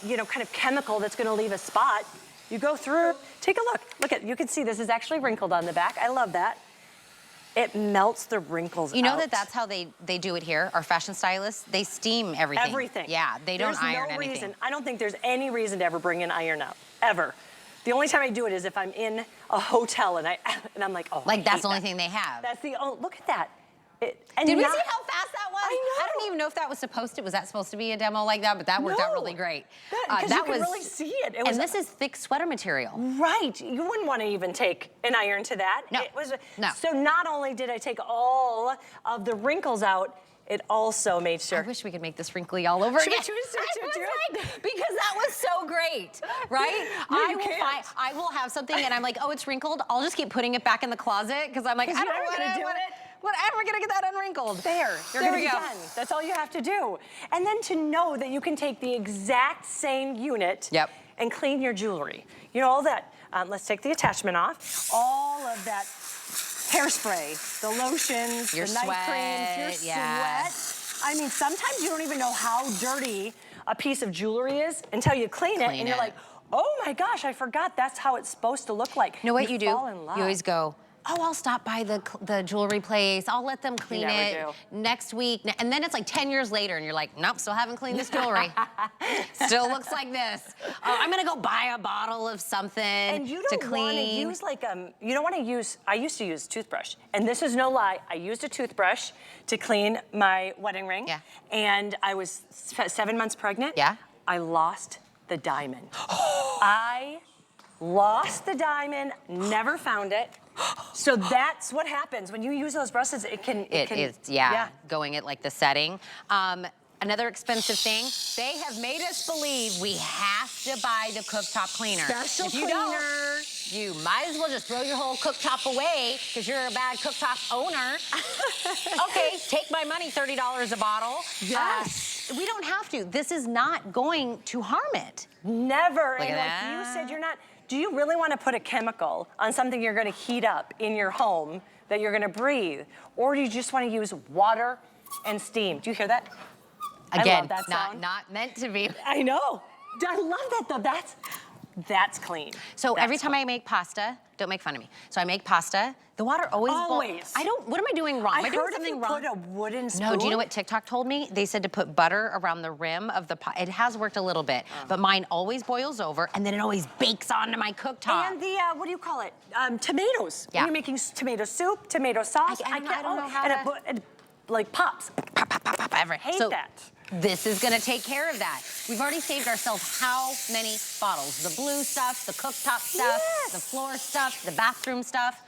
Speaker 8: you know, kind of chemical that's gonna leave a spot. You go through, take a look. Look you can see this is actually wrinkled on the back. I love that. It melts the wrinkles out.
Speaker 2: You know that's how they do it here, our fashion stylists? They steam everything.
Speaker 8: Everything.
Speaker 2: Yeah, they don't iron
Speaker 8: There's no
Speaker 2: anything.
Speaker 8: reason, I don't think there's any reason to ever bring an iron out, ever. The only time I do it is if I'm in a hotel and I'm like, oh,
Speaker 2: like that's the only thing they have.
Speaker 8: That's the look at that.
Speaker 2: Did we see how fast that was? I don't even know if that was supposed to. Was that supposed to be a demo like that? But that worked out really great.
Speaker 8: Because you could really see it.
Speaker 2: And this is thick sweater material.
Speaker 8: Right. You wouldn't want to even take an iron to that.
Speaker 2: No. No.
Speaker 8: So not only did I take all of the wrinkles out, it also made sure.
Speaker 2: I wish we could make this wrinkly all over again. Because that was so great, right? I will have something and I'm like, oh, it's wrinkled. I'll just keep putting it back in the closet because I'm like, I don't want to do it. Whatever, gonna get that unwrinkled.
Speaker 8: There we go. Done. That's all you have to do. And then to know that you can take the exact same unit and clean your jewelry. You know, all that, let's take the attachment off. All of that hairspray, the lotions,
Speaker 2: your
Speaker 8: the
Speaker 2: sweat,
Speaker 8: night creams, your sweat. I mean, sometimes you don't even know how dirty a piece of jewelry is until you clean it and you're like, oh my gosh, I forgot that's how it's supposed to look like.
Speaker 2: You know what you do?
Speaker 8: Fall in love.
Speaker 2: You always go, oh, I'll stop by the jewelry place. I'll let them clean it next week. And then it's like 10 years later and you're like, nope, still haven't cleaned this jewelry. Still looks like this. I'm gonna go buy a bottle of something
Speaker 8: and you don't want to use like, you don't want to use, I used to use toothbrush. And this is no lie, I used a toothbrush to clean my wedding ring.
Speaker 2: Yeah.
Speaker 8: And I was 7 months pregnant.
Speaker 2: Yeah.
Speaker 8: I lost the diamond. I lost the diamond, never found it. So that's what happens when you use those brushes. It can
Speaker 2: going at like the setting. Another expensive thing, they have made us believe we have to buy the cooktop cleaner.
Speaker 8: Special
Speaker 2: cleaner. Don't, you might as well just throw your whole cooktop away because you're a bad cooktop owner. Okay, take my money, $30 a bottle.
Speaker 8: Yes.
Speaker 2: We don't have to. This is not going to harm it.
Speaker 8: Never.
Speaker 2: Look
Speaker 8: and
Speaker 2: at
Speaker 8: like
Speaker 2: that.
Speaker 8: you said, you're not. Do you really want to put a chemical on something you're going to heat up in your home that you're going to breathe? Or do you just want to use water and steam? Do you hear that?
Speaker 2: Again,
Speaker 8: I love that sound.
Speaker 2: not meant to be.
Speaker 8: I know. I love that though. That's clean.
Speaker 2: So every time I make pasta, don't make fun of me. So I make pasta, the water always boils. What am I doing wrong? Am I doing something wrong?
Speaker 8: Put a wooden spoon.
Speaker 2: No, do you know what TikTok told me? They said to put butter around the rim of the pot. It has worked a little bit, but mine always boils over and then it always bakes onto my cooktop.
Speaker 8: And the, what do you call it? Tomatoes.
Speaker 2: Yeah.
Speaker 8: When you're making tomato soup, tomato sauce.
Speaker 2: I don't know how
Speaker 8: and it like pops.
Speaker 2: Pop, pop, pop, pop,
Speaker 8: I hate that.
Speaker 2: This is gonna take care of that. We've already saved ourselves how many bottles? The blue stuff, the cooktop stuff, the floor stuff, the bathroom stuff.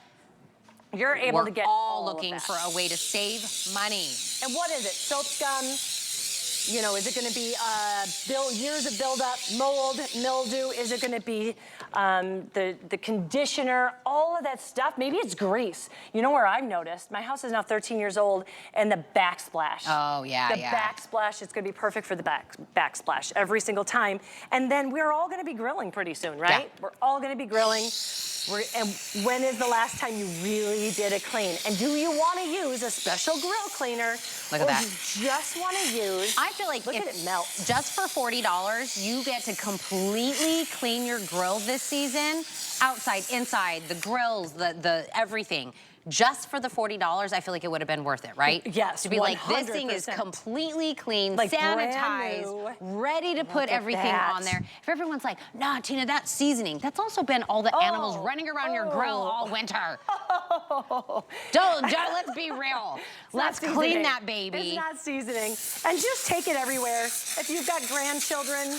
Speaker 8: You're able to get all
Speaker 2: looking for a way to save money.
Speaker 8: And what is it? Soap scum? You know, is it going to be years of buildup, mold, mildew? Is it going to be the conditioner? All of that stuff. Maybe it's grease. You know where I've noticed? My house is now 13 years old, and the backsplash.
Speaker 2: Oh, yeah,
Speaker 8: the backsplash, it's going to be perfect for the backsplash every single time. And then we're all going to be grilling pretty soon, right?
Speaker 2: Yeah.
Speaker 8: We're all going to be grilling. And when is the last time you really did a clean? And do you want to use a special grill cleaner?
Speaker 2: Look at that.
Speaker 8: Or you just want to use...
Speaker 2: I feel like
Speaker 8: look at it melt.
Speaker 2: Just for $40, you get to completely clean your grill this season. Outside, inside, the grills, the everything. Just for the $40, I feel like it would have been worth it, right?
Speaker 8: Yes,
Speaker 2: to be
Speaker 8: 100%.
Speaker 2: like, this thing is completely clean,
Speaker 8: like
Speaker 2: sanitized, ready to put everything on there. If everyone's like, nah, Tina, that's seasoning. That's also been all the animals running around your grill all winter. Don't, let's be real. Let's clean that baby.
Speaker 8: It's not seasoning. And just take it everywhere. If you've got grandchildren,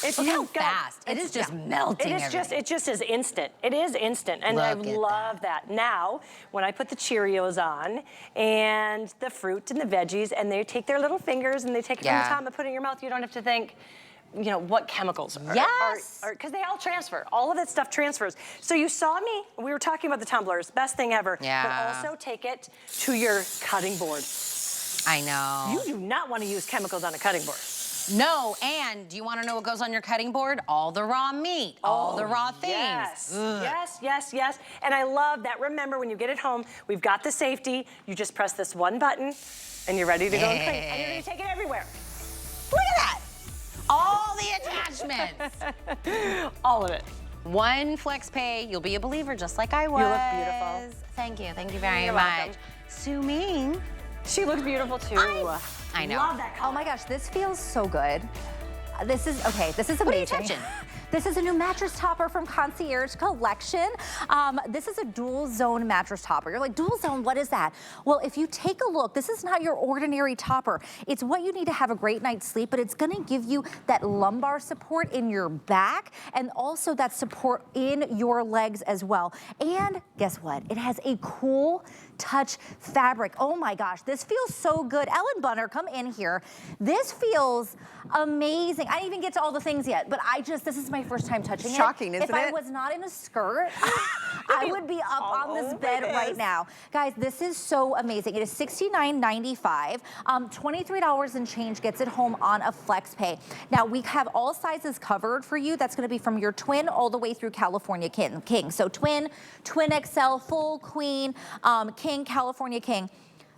Speaker 2: Look how fast. It is just melting.
Speaker 8: It just is instant. It is instant. And I love that. Now, when I put the Cheerios on and the fruit and the veggies, and they take their little fingers and they take it from the top and put it in your mouth, you don't have to think, you know, what chemicals are, because they all transfer. All of that stuff transfers. So you saw me, we were talking about the tumblers, best thing ever.
Speaker 2: Yeah.
Speaker 8: But also take it to your cutting board.
Speaker 2: I know.
Speaker 8: You do not want to use chemicals on a cutting board.
Speaker 2: No, and do you want to know what goes on your cutting board? All the raw meat, all the raw things.
Speaker 8: Yes. And I love that. Remember, when you get it home, we've got the safety. You just press this one button, and you're ready to go and clean. And you're going to take it everywhere.
Speaker 2: Look at that. All the attachments.
Speaker 8: All of it.
Speaker 2: One flex pay, you'll be a believer just like I was.
Speaker 8: You look beautiful.
Speaker 2: Thank you very much.
Speaker 8: Welcome.
Speaker 2: Su Ming.
Speaker 8: She looks beautiful too.
Speaker 2: I know.
Speaker 8: Love that color.
Speaker 1: Oh my gosh, this feels so good. This is amazing.
Speaker 2: What are you touching?
Speaker 1: This is a new mattress topper from Concierge Collection. This is a dual zone mattress topper. You're like, dual zone, what is that? Well, if you take a look, this is not your ordinary topper. It's what you need to have a great night's sleep, but it's gonna give you that lumbar support in your back and also that support in your legs as well. And guess what? It has a cool touch fabric. Oh my gosh, this feels so good. Ellen Bunner, come in here. This feels amazing. I didn't even get to all the things yet, but this is my first time touching it.
Speaker 3: Shocking, isn't it?
Speaker 1: If I was not in a skirt, I would be up on this bed right now. Guys, this is so amazing. It is $69.95. $23 and change gets it home on a flex pay. Now, we have all sizes covered for you. That's gonna be from your twin all the way through California King. So twin XL, full, queen, king, California king.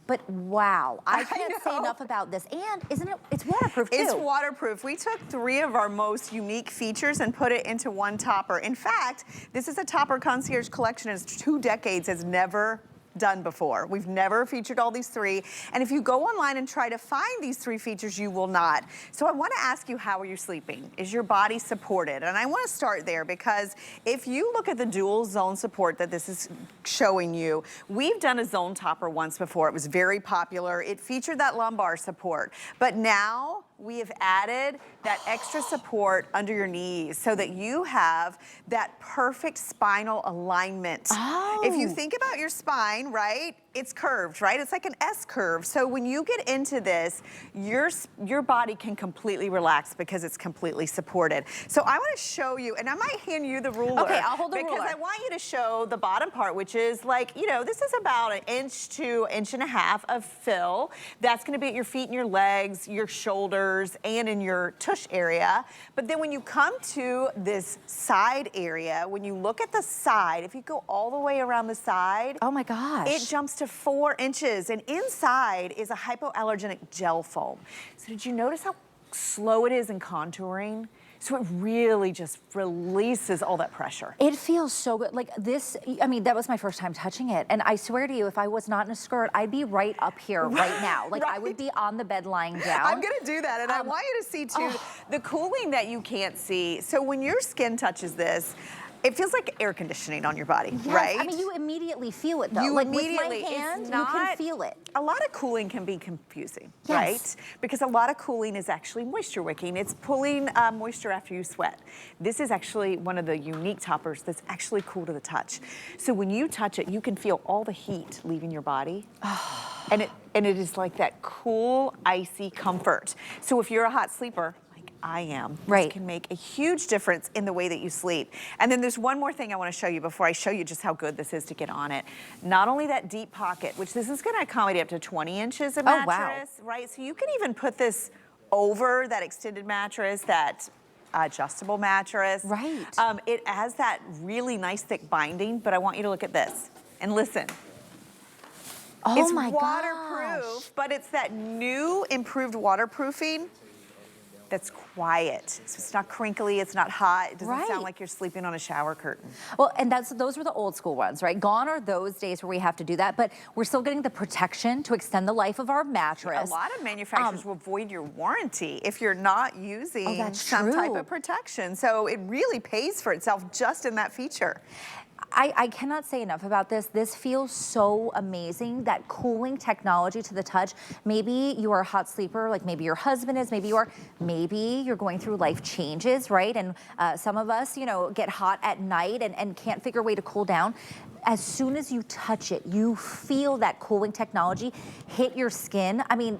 Speaker 1: But wow, I can't say enough about this. And it's waterproof too.
Speaker 9: It's waterproof. We took 3 of our most unique features and put it into one topper. In fact, this is a topper Concierge Collection is 2 decades has never done before. We've never featured all these 3. And if you go online and try to find these 3 features, you will not. So I want to ask you, how are you sleeping? Is your body supported? And I want to start there because if you look at the dual zone support that this is showing you, we've done a zone topper once before. It was very popular. It featured that lumbar support. But now we have added that extra support under your knees so that you have that perfect spinal alignment. Oh. If you think about your spine, right, it's curved, right? It's like an S curve. So when you get into this, your body can completely relax because it's completely supported. So I want to show you, and I might hand you the ruler.
Speaker 1: Okay, I'll hold the ruler.
Speaker 9: Because I want you to show the bottom part, which is like, you know, this is about 1 inch to 1.5 inches of fill. That's going to be at your feet and your legs, your shoulders, and in your tush area. But then when you come to this side area, when you look at the side, if you go all the way around the side,
Speaker 1: oh my gosh,
Speaker 9: it jumps to 4 inches, and inside is a hypoallergenic gel foam. So did you notice how slow it is in contouring? So it really just releases all that pressure.
Speaker 1: It feels so good. Like this, I mean, that was my first time touching it. And I swear to you, if I was not in a skirt, I'd be right up here right now. Like I would be on the bed lying down.
Speaker 9: I'm gonna do that, and I want you to see too, the cooling that you can't see. So when your skin touches this, it feels like air conditioning on your body,
Speaker 1: yes,
Speaker 9: right?
Speaker 1: I mean, you immediately feel it though.
Speaker 9: You
Speaker 1: like
Speaker 9: immediately,
Speaker 1: with my hand,
Speaker 9: it's not,
Speaker 1: you can feel it.
Speaker 9: A lot of cooling can be confusing,
Speaker 1: yes,
Speaker 9: right? Because a lot of cooling is actually moisture wicking. It's pulling moisture after you sweat. This is actually one of the unique toppers that's actually cool to the touch. So when you touch it, you can feel all the heat leaving your body. And it is like that cool, icy comfort. So if you're a hot sleeper, I am.
Speaker 1: Right.
Speaker 9: This can make a huge difference in the way that you sleep. And then there's one more thing I want to show you before I show you just how good this is to get on it. Not only that deep pocket, which this is going to accommodate up to 20 inches of mattress, right? So you can even put this over that extended mattress, that adjustable mattress.
Speaker 1: Right.
Speaker 9: It has that really nice thick binding, but I want you to look at this and listen.
Speaker 1: Oh
Speaker 9: it's
Speaker 1: my
Speaker 9: waterproof,
Speaker 1: gosh,
Speaker 9: but it's that new improved waterproofing that's quiet. So it's not crinkly, it's not hot, it doesn't sound like you're sleeping on a shower curtain.
Speaker 1: Well, and those were the old school ones, right? Gone are those days where we have to do that, but we're still getting the protection to extend the life of our mattress.
Speaker 9: A lot of manufacturers will void your warranty if you're not using some type of protection. So it really pays for itself just in that feature.
Speaker 1: I cannot say enough about this. This feels so amazing, that cooling technology to the touch. Maybe you are a hot sleeper, like maybe your husband is, maybe you're going through life changes, right? And some of us, you know, get hot at night and can't figure a way to cool down. As soon as you touch it, you feel that cooling technology hit your skin. I mean,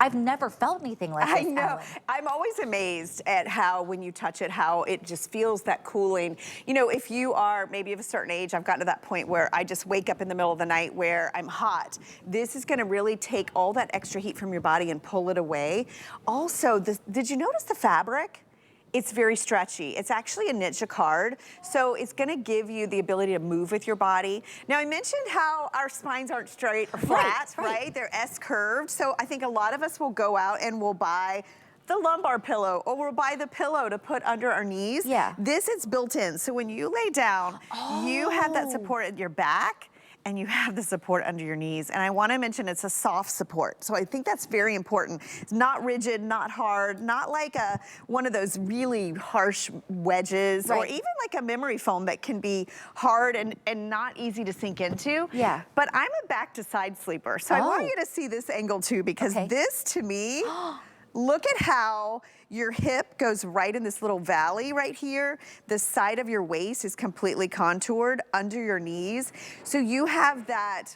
Speaker 1: I've never felt anything like this.
Speaker 9: I know.
Speaker 1: Ellen.
Speaker 9: I'm always amazed at how, when you touch it, how it just feels that cooling. You know, if you are maybe of a certain age, I've gotten to that point where I just wake up in the middle of the night where I'm hot. This is going to really take all that extra heat from your body and pull it away. Also, did you notice the fabric? It's very stretchy. It's actually a knit jacquard, so it's gonna give you the ability to move with your body. Now, I mentioned how our spines aren't straight or flat, right? They're S-curved, so I think a lot of us will go out and we'll buy the lumbar pillow, or we'll buy the pillow to put under our knees.
Speaker 1: Yeah.
Speaker 9: This is built in, so when you lay down, you have that support at your back, and you have the support under your knees. And I want to mention it's a soft support. So I think that's very important. It's not rigid, not hard, not like one of those really harsh wedges or even like a memory foam that can be hard and not easy to sink into.
Speaker 1: Yeah.
Speaker 9: But I'm a back to side sleeper. So I want you to see this angle too, because this to me, look at how your hip goes right in this little valley right here. The side of your waist is completely contoured under your knees. So you have that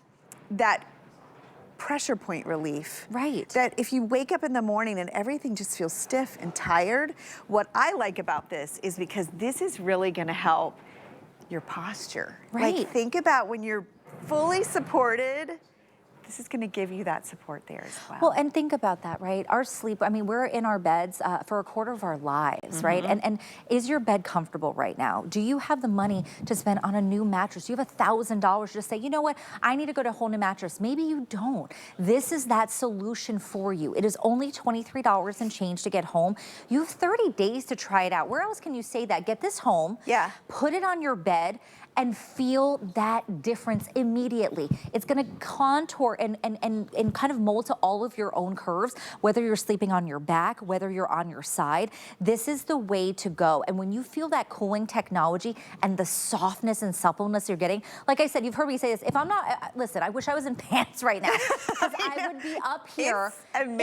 Speaker 9: pressure point relief.
Speaker 1: Right.
Speaker 9: That if you wake up in the morning and everything just feels stiff and tired, what I like about this is because this is really gonna help your posture.
Speaker 1: Right.
Speaker 9: Like think about when you're fully supported, this is going to give you that support there as well.
Speaker 1: Well, and think about that, right? Our sleep, I mean, we're in our beds for a quarter of our lives, right? And is your bed comfortable right now? Do you have the money to spend on a new mattress? Do you have $1,000 to just say, you know what, I need to go to a whole new mattress? Maybe you don't. This is that solution for you. It is only $23 and change to get home. You have 30 days to try it out. Where else can you say that? Get this home, put it on your bed, and feel that difference immediately. It's gonna contour and kind of mold to all of your own curves, whether you're sleeping on your back, whether you're on your side. This is the way to go. And when you feel that cooling technology and the softness and suppleness you're getting, like I said, you've heard me say this, if I'm not, listen, I wish I was in pants right now, because I would be up here in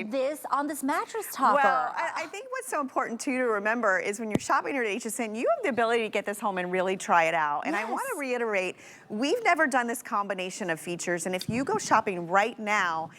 Speaker 1: this, on this mattress topper.
Speaker 9: Well, I think what's so important too to remember is when you're shopping here at HSN, you have the ability to get this home and really try it out. And I want to reiterate, we've never done this combination of features. And if you go shopping right now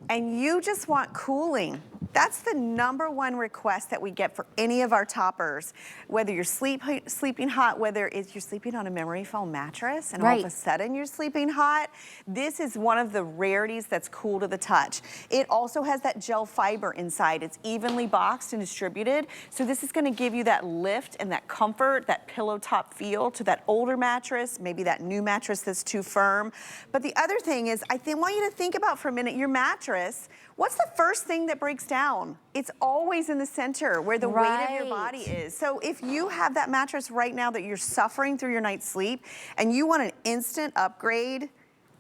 Speaker 9: and you just want cooling, that's the #1 request that we get for any of our toppers. Whether you're sleeping hot, whether you're sleeping on a memory foam mattress and all of a sudden you're sleeping hot, this is one of the rarities that's cool to the touch. It also has that gel fiber inside. It's evenly boxed and distributed. So this is gonna give you that lift and that comfort, that pillow top feel to that older mattress, maybe that new mattress that's too firm. But the other thing is, I want you to think about for a minute, your mattress, what's the first thing that breaks down? It's always in the center where the weight of your body is. So if you have that mattress right now that you're suffering through your night's sleep and you want an instant upgrade,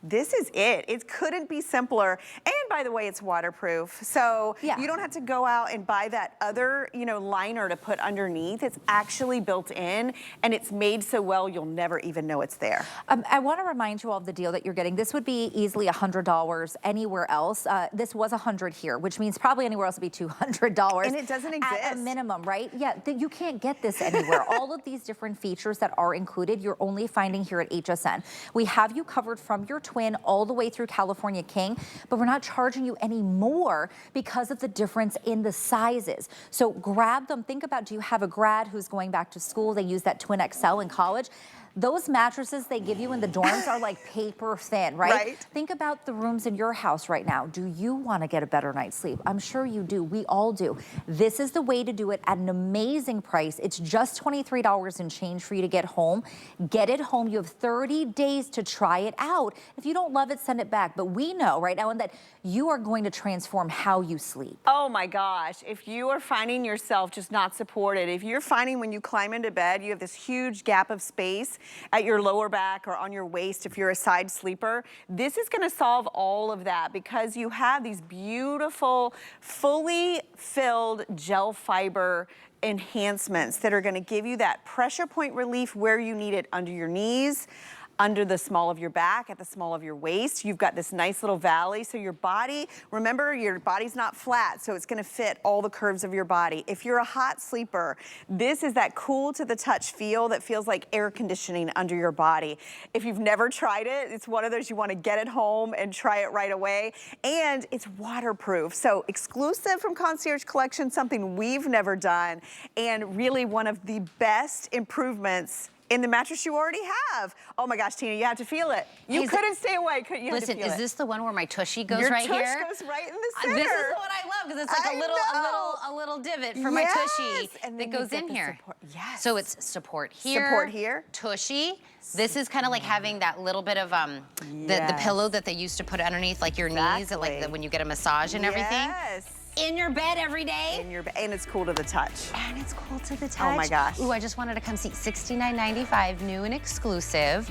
Speaker 9: this is it. It couldn't be simpler. And by the way, it's waterproof. So you don't have to go out and buy that other, liner to put underneath. It's actually built in and it's made so well you'll never even know it's there.
Speaker 1: I want to remind you all of the deal that you're getting. This would be easily $100 anywhere else. This was $100 here, which means probably anywhere else would be $200.
Speaker 9: And it doesn't exist.
Speaker 1: At a minimum, right? Yeah, you can't get this anywhere. All of these different features that are included, you're only finding here at HSN. We have you covered from your twin all the way through California King, but we're not charging you any more because of the difference in the sizes. So grab them. Think about, do you have a grad who's going back to school? They use that Twin XL in college. Those mattresses they give you in the dorms are like paper thin, right? Think about the rooms in your house right now. Do you want to get a better night's sleep? I'm sure you do. We all do. This is the way to do it at an amazing price. It's just $23 and change for you to get home. Get it home. You have 30 days to try it out. If you don't love it, send it back. But we know right now that you are going to transform how you sleep.
Speaker 9: Oh my gosh. If you are finding yourself just not supported, if you're finding when you climb into bed, you have this huge gap of space at your lower back or on your waist if you're a side sleeper, this is going to solve all of that because you have these beautiful, fully filled gel fiber enhancements that are going to give you that pressure point relief where you need it under your knees, under the small of your back, at the small of your waist. You've got this nice little valley. So your body, remember, your body's not flat, so it's gonna fit all the curves of your body. If you're a hot sleeper, this is that cool to the touch feel that feels like air conditioning under your body. If you've never tried it, it's one of those you wanna get it home and try it right away. And it's waterproof. So exclusive from Concierge Collection, something we've never done, and really one of the best improvements in the mattress you already have. Oh my gosh, Tina, you have to feel it. You couldn't stay away, couldn't you?
Speaker 2: Listen, is this the one where my tushy goes
Speaker 9: Your
Speaker 2: right here?
Speaker 9: Your tush goes right in the center.
Speaker 2: This is the one I love because it's like a little divot for my tushy that goes in here.
Speaker 9: Yes.
Speaker 2: So it's support here.
Speaker 9: Support here.
Speaker 2: Tushy. This is kind of like having that little bit of the pillow that they used to put underneath like your knees, like when you get a massage and everything.
Speaker 9: Yes.
Speaker 2: In your bed every day?
Speaker 9: In your bed, and it's cool to the touch.
Speaker 2: And it's cool to the touch.
Speaker 9: Oh my gosh.
Speaker 2: Ooh, I just wanted to come see. $69.95, new and exclusive.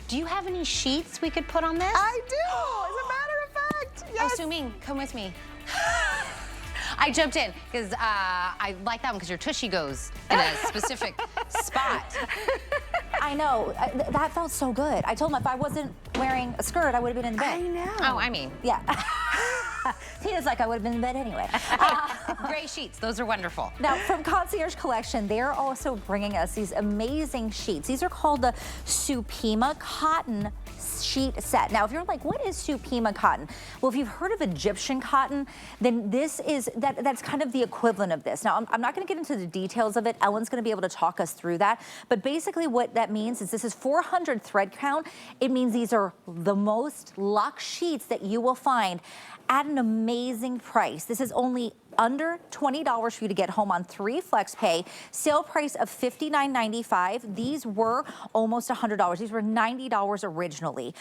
Speaker 2: Do you have any sheets we could put on this?
Speaker 9: I do, as a matter of fact. Yes.
Speaker 2: Oh, Su-Ming, come with me. I jumped in because I like that one because your tushy goes in a specific spot.
Speaker 1: I know, that felt so good. I told him if I wasn't wearing a skirt, I would have been in the bed.
Speaker 9: I know.
Speaker 2: Oh, I mean.
Speaker 1: Yeah. Tina's like, I would have been in bed anyway.
Speaker 2: Gray sheets, those are wonderful.
Speaker 1: Now, from Concierge Collection, they're also bringing us these amazing sheets. These are called the Supima Cotton Sheet Set. Now, if you're like, what is Supima cotton? Well, if you've heard of Egyptian cotton, then this is, that's kind of the equivalent of this. Now, I'm not gonna get into the details of it. Ellen's gonna be able to talk us through that. But basically what that means is this is 400 thread count. It means these are the most luxe sheets that you will find at an amazing price. This is only under $20 for you to get home on 3 flex pay. Sale price of $59.95. These were almost $100. These were $90 originally.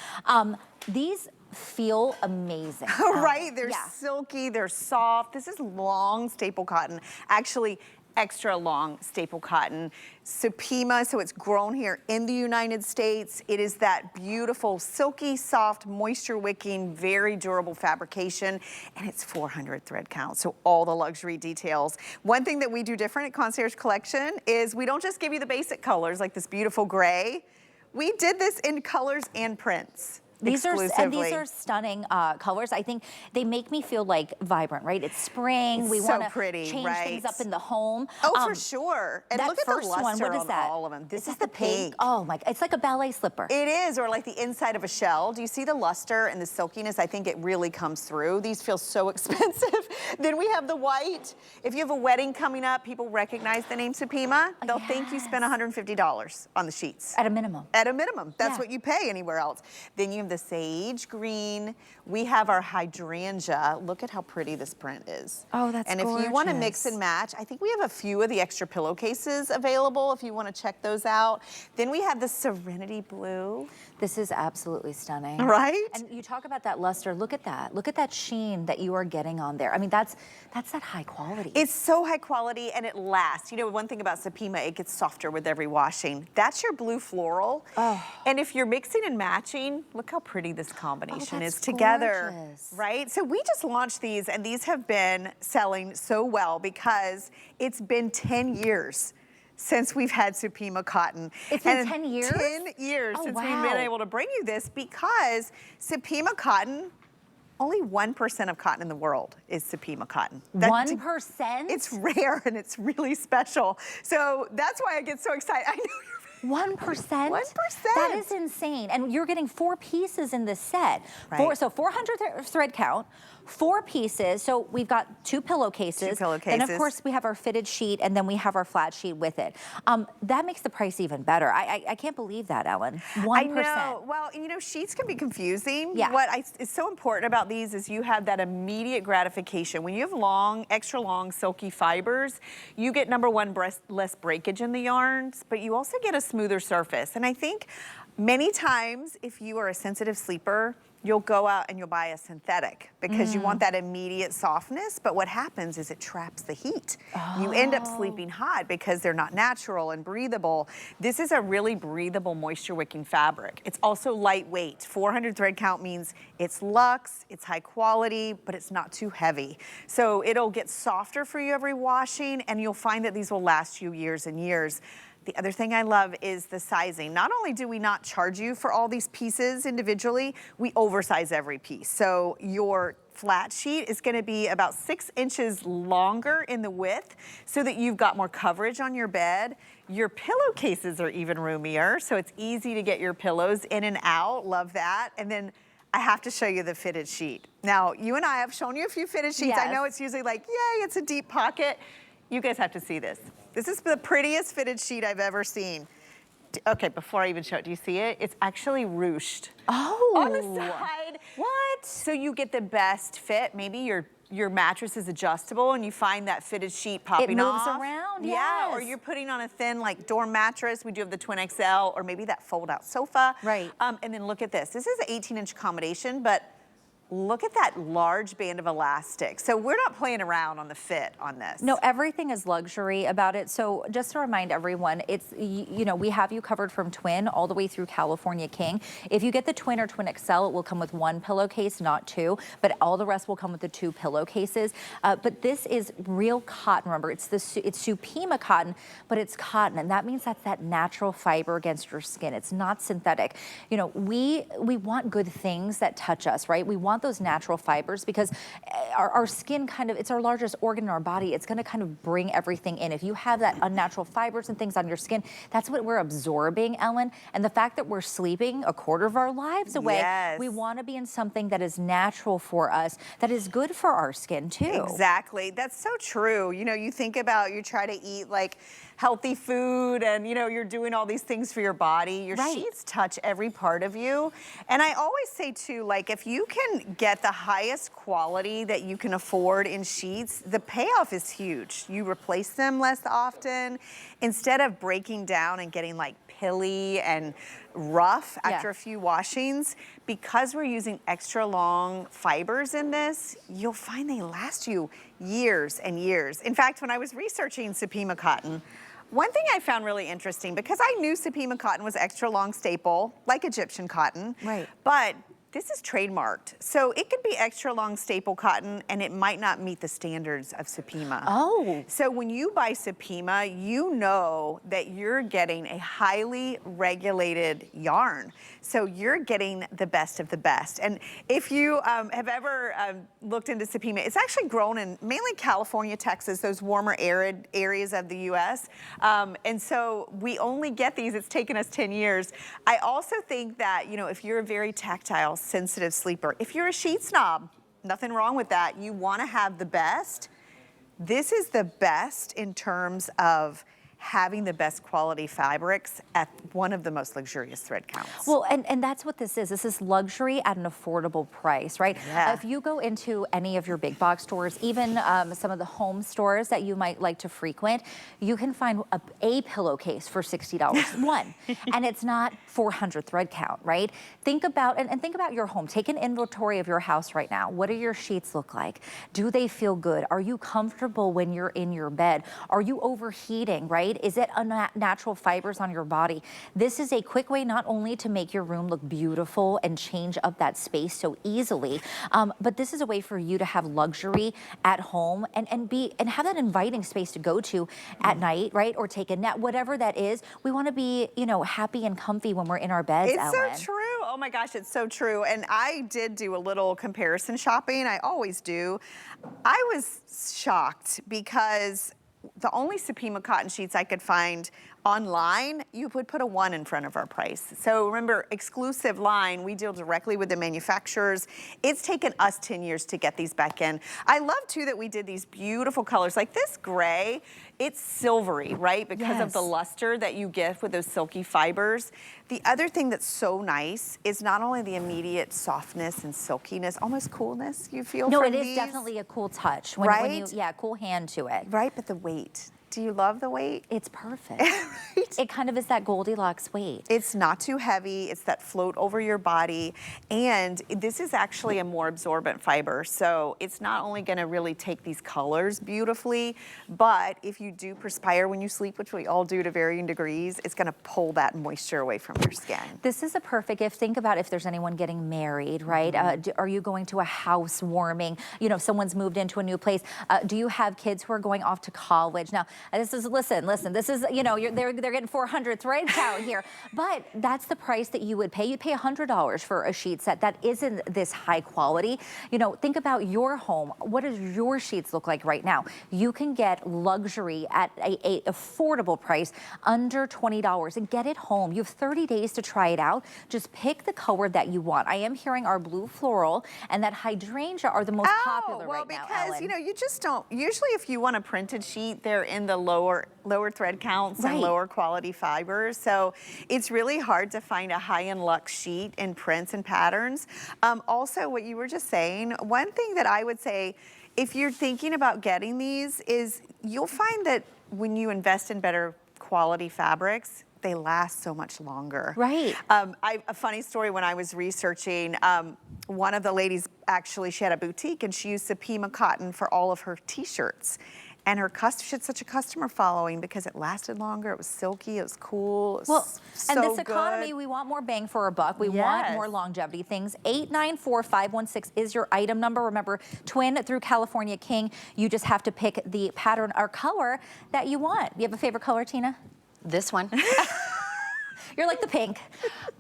Speaker 1: These feel amazing.
Speaker 9: Right, they're silky, they're soft. This is long staple cotton. Actually, extra long staple cotton. Supima, so it's grown here in the United States. It is that beautiful, silky, soft, moisture wicking, very durable fabrication, and it's 400 thread count, so all the luxury details. One thing that we do different at Concierge Collection is we don't just give you the basic colors like this beautiful gray. We did this in colors and prints.
Speaker 1: These are stunning colors. I think they make me feel like vibrant, right? It's spring. We want to change things up in the home.
Speaker 9: Oh, for sure. And look at the luster
Speaker 1: one. What is that?
Speaker 9: all of them. This is
Speaker 1: the pink. Oh my! It's like a ballet slipper.
Speaker 9: It is, or like the inside of a shell. Do you see the luster and the silkiness? I think it really comes through. These feel so expensive. Then we have the white. If you have a wedding coming up, people recognize the name Supima. They'll think you spent $150 on the sheets.
Speaker 1: At a minimum.
Speaker 9: At a minimum. That's what you pay anywhere else. Then you have the sage green. We have our hydrangea. Look at how pretty this print is.
Speaker 1: Oh, that's gorgeous.
Speaker 9: And if you want to mix and match, I think we have a few of the extra pillowcases available if you want to check those out. Then we have the serenity blue.
Speaker 1: This is absolutely stunning.
Speaker 9: Right?
Speaker 1: And you talk about that luster. Look at that. Look at that sheen that you are getting on there. I mean, that's that high quality.
Speaker 9: It's so high quality and it lasts. You know, one thing about Supima, it gets softer with every washing. That's your blue floral. Oh. And if you're mixing and matching, look how pretty this combination is together.
Speaker 1: Gorgeous.
Speaker 9: Right? So we just launched these and these have been selling so well because it's been 10 years since we've had Supima cotton.
Speaker 1: It's been 10 years?
Speaker 9: 10 years since we've been able to bring you this because Supima cotton, only 1% of cotton in the world is Supima cotton.
Speaker 1: 1%?
Speaker 9: It's rare and it's really special. So that's why I get so excited. I know you're
Speaker 1: 1%?
Speaker 9: 1%.
Speaker 1: That is insane. And you're getting 4 pieces in this set.
Speaker 9: Right.
Speaker 1: So 400 thread count, 4 pieces. So we've got 2 pillowcases.
Speaker 9: 2 pillowcases.
Speaker 1: And of course we have our fitted sheet and then we have our flat sheet with it. That makes the price even better. I can't believe that, Ellen. 1%.
Speaker 9: I know. Well, you know, sheets can be confusing.
Speaker 1: Yeah.
Speaker 9: What is so important about these is you have that immediate gratification. When you have long, extra long, silky fibers, you get, number one, less breakage in the yarns, but you also get a smoother surface. And I think many times if you are a sensitive sleeper, you'll go out and you'll buy a synthetic because you want that immediate softness, but what happens is it traps the heat. You end up sleeping hot because they're not natural and breathable. This is a really breathable, moisture wicking fabric. It's also lightweight. 400 thread count means it's luxe, it's high quality, but it's not too heavy. So it'll get softer for you every washing and you'll find that these will last you years and years. The other thing I love is the sizing. Not only do we not charge you for all these pieces individually, we oversize every piece. So your flat sheet is gonna be about 6 inches longer in the width so that you've got more coverage on your bed. Your pillowcases are even roomier, so it's easy to get your pillows in and out. Love that. And then I have to show you the fitted sheet. Now, you and I have shown you a few fitted sheets.
Speaker 1: Yes.
Speaker 9: I know it's usually like, yay, it's a deep pocket. You guys have to see this. This is the prettiest fitted sheet I've ever seen. Okay, before I even show it, do you see it? It's actually ruched.
Speaker 1: Oh.
Speaker 9: On the side.
Speaker 1: What?
Speaker 9: So you get the best fit. Maybe your mattress is adjustable and you find that fitted sheet popping off.
Speaker 1: It moves around,
Speaker 9: Yeah,
Speaker 1: yes.
Speaker 9: or you're putting on a thin like dorm mattress. We do have the twin XL or maybe that fold out sofa.
Speaker 1: Right.
Speaker 9: And then look at this. This is an 18-inch accommodation, but look at that large band of elastic. So we're not playing around on the fit on this.
Speaker 1: No, everything is luxury about it. So just to remind everyone, it's, you know, we have you covered from twin all the way through California King. If you get the twin or twin XL, it will come with 1 pillowcase, not 2, but all the rest will come with the 2 pillowcases. But this is real cotton. Remember, it's Supima cotton, but it's cotton, and that means that's that natural fiber against your skin. It's not synthetic. You know, we want good things that touch us, right? We want those natural fibers because our skin kind of, it's our largest organ in our body. It's going to kind of bring everything in. If you have that unnatural fibers and things on your skin, that's what we're absorbing, Ellen. And the fact that we're sleeping a quarter of our lives away,
Speaker 9: yes.
Speaker 1: we want to be in something that is natural for us, that is good for our skin too.
Speaker 9: Exactly. That's so true. You know, you think about, you try to eat like healthy food and, you know, you're doing all these things for your body. Your sheets touch every part of you. And I always say too, like if you can get the highest quality that you can afford in sheets, the payoff is huge. You replace them less often instead of breaking down and getting like pilly and rough after a few washings. Because we're using extra long fibers in this, you'll find they last you years and years. In fact, when I was researching Supima cotton, one thing I found really interesting, because I knew Supima cotton was extra long staple, like Egyptian cotton, but this is trademarked. So it could be extra long staple cotton and it might not meet the standards of Supima.
Speaker 1: Oh.
Speaker 9: So when you buy Supima, you know that you're getting a highly regulated yarn. So you're getting the best of the best. And if you have ever looked into Supima, it's actually grown in mainly California, Texas, those warmer arid areas of the US. And so we only get these, it's taken us 10 years. I also think that, you know, if you're a very tactile, sensitive sleeper, if you're a sheet snob, nothing wrong with that. You want to have the best. This is the best in terms of having the best quality fabrics at one of the most luxurious thread counts.
Speaker 1: Well, and that's what this is. This is luxury at an affordable price, right?
Speaker 9: Yeah.
Speaker 1: If you go into any of your big box stores, even some of the home stores that you might like to frequent, you can find a pillowcase for $60, one, and it's not 400 thread count, right? Think about, and think about your home. Take an inventory of your house right now. What do your sheets look like? Do they feel good? Are you comfortable when you're in your bed? Are you overheating, right? Is it unnatural fibers on your body? This is a quick way not only to make your room look beautiful and change up that space so easily, but this is a way for you to have luxury at home and have that inviting space to go to at night, right? Or take a nap, whatever that is. We want to be, you know, happy and comfy when we're in our beds, Ellen.
Speaker 9: It's so true. Oh my gosh, it's so true. And I did do a little comparison shopping. I always do. I was shocked because the only Supima cotton sheets I could find online, you would put a 1 in front of our price. So remember, exclusive line, we deal directly with the manufacturers. It's taken us 10 years to get these back in. I love too that we did these beautiful colors, like this gray, it's silvery, right? Because of the luster that you get with those silky fibers. The other thing that's so nice is not only the immediate softness and silkiness, almost coolness you feel from
Speaker 1: No, it is
Speaker 9: these.
Speaker 1: Definitely a cool touch. When you, cool hand to it.
Speaker 9: Right, but the weight. Do you love the weight?
Speaker 1: It's perfect. It kind of is that Goldilocks weight.
Speaker 9: It's not too heavy. It's that float over your body. And this is actually a more absorbent fiber. So it's not only going to really take these colors beautifully, but if you do perspire when you sleep, which we all do to varying degrees, it's going to pull that moisture away from your skin.
Speaker 1: This is a perfect gift. Think about if there's anyone getting married, right? Are you going to a housewarming? You know, someone's moved into a new place. Do you have kids who are going off to college? Now, this is, listen, this is, you know, they're getting 400 thread count here, but that's the price that you would pay. You'd pay $100 for a sheet set that isn't this high quality. You know, think about your home. What does your sheets look like right now? You can get luxury at a affordable price, under $20, and get it home. You have 30 days to try it out. Just pick the color that you want. I am hearing our blue floral and that hydrangea are the most popular right now,
Speaker 9: because,
Speaker 1: Ellen.
Speaker 9: you know, you just don't, usually if you want a printed sheet, they're in the lower thread counts and lower quality fibers. So it's really hard to find a high-end luxe sheet in prints and patterns. Also, what you were just saying, one thing that I would say, if you're thinking about getting these, is you'll find that when you invest in better quality fabrics, they last so much longer.
Speaker 1: Right.
Speaker 9: A funny story, when I was researching, one of the ladies, actually, she had a boutique and she used Supima cotton for all of her t-shirts. And she had such a customer following because it lasted longer, it was silky, it was cool, it was so
Speaker 1: and this
Speaker 9: good.
Speaker 1: economy, we want more bang for our buck. We want more longevity things. 894516 is your item number. Remember, twin through California King. You just have to pick the pattern or color that you want. You have a favorite color, Tina?
Speaker 2: This one.
Speaker 1: You're like the pink.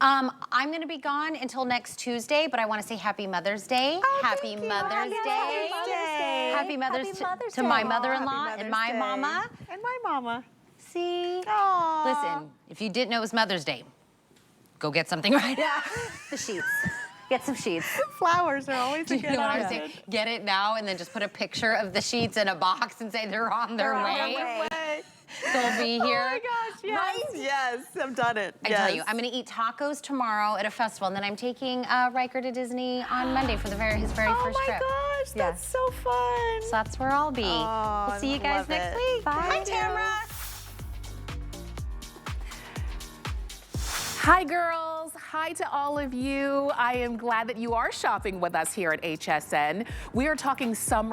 Speaker 2: I'm going to be gone until next Tuesday, but I want to say Happy Mother's Day. Happy Mother's Day. Happy Mother's Day to my mother-in-law and my mama.
Speaker 9: And my mama.
Speaker 2: See?
Speaker 9: Aww.
Speaker 2: Listen, if you didn't know it was Mother's Day, go get something right now.
Speaker 1: The sheets. Get some sheets.
Speaker 9: Flowers are always a good
Speaker 2: You know what I'm
Speaker 9: option.
Speaker 2: saying? Get it now and then just put a picture of the sheets in a box and say they're on their way. They'll be here.
Speaker 9: Oh my gosh, yes. Right? Yes, I've done it.
Speaker 2: I tell you, I'm going to eat tacos tomorrow at a festival, and then I'm taking Riker to Disney on Monday for his very first trip.
Speaker 9: Oh my gosh, that's so fun.
Speaker 2: So that's where I'll be.
Speaker 9: Oh,
Speaker 2: we'll see you guys next week.
Speaker 1: Bye.
Speaker 2: Hi, Tamara.
Speaker 10: Hi, girls. Hi to all of you. I am glad that you are shopping with us here at HSN. We are talking summer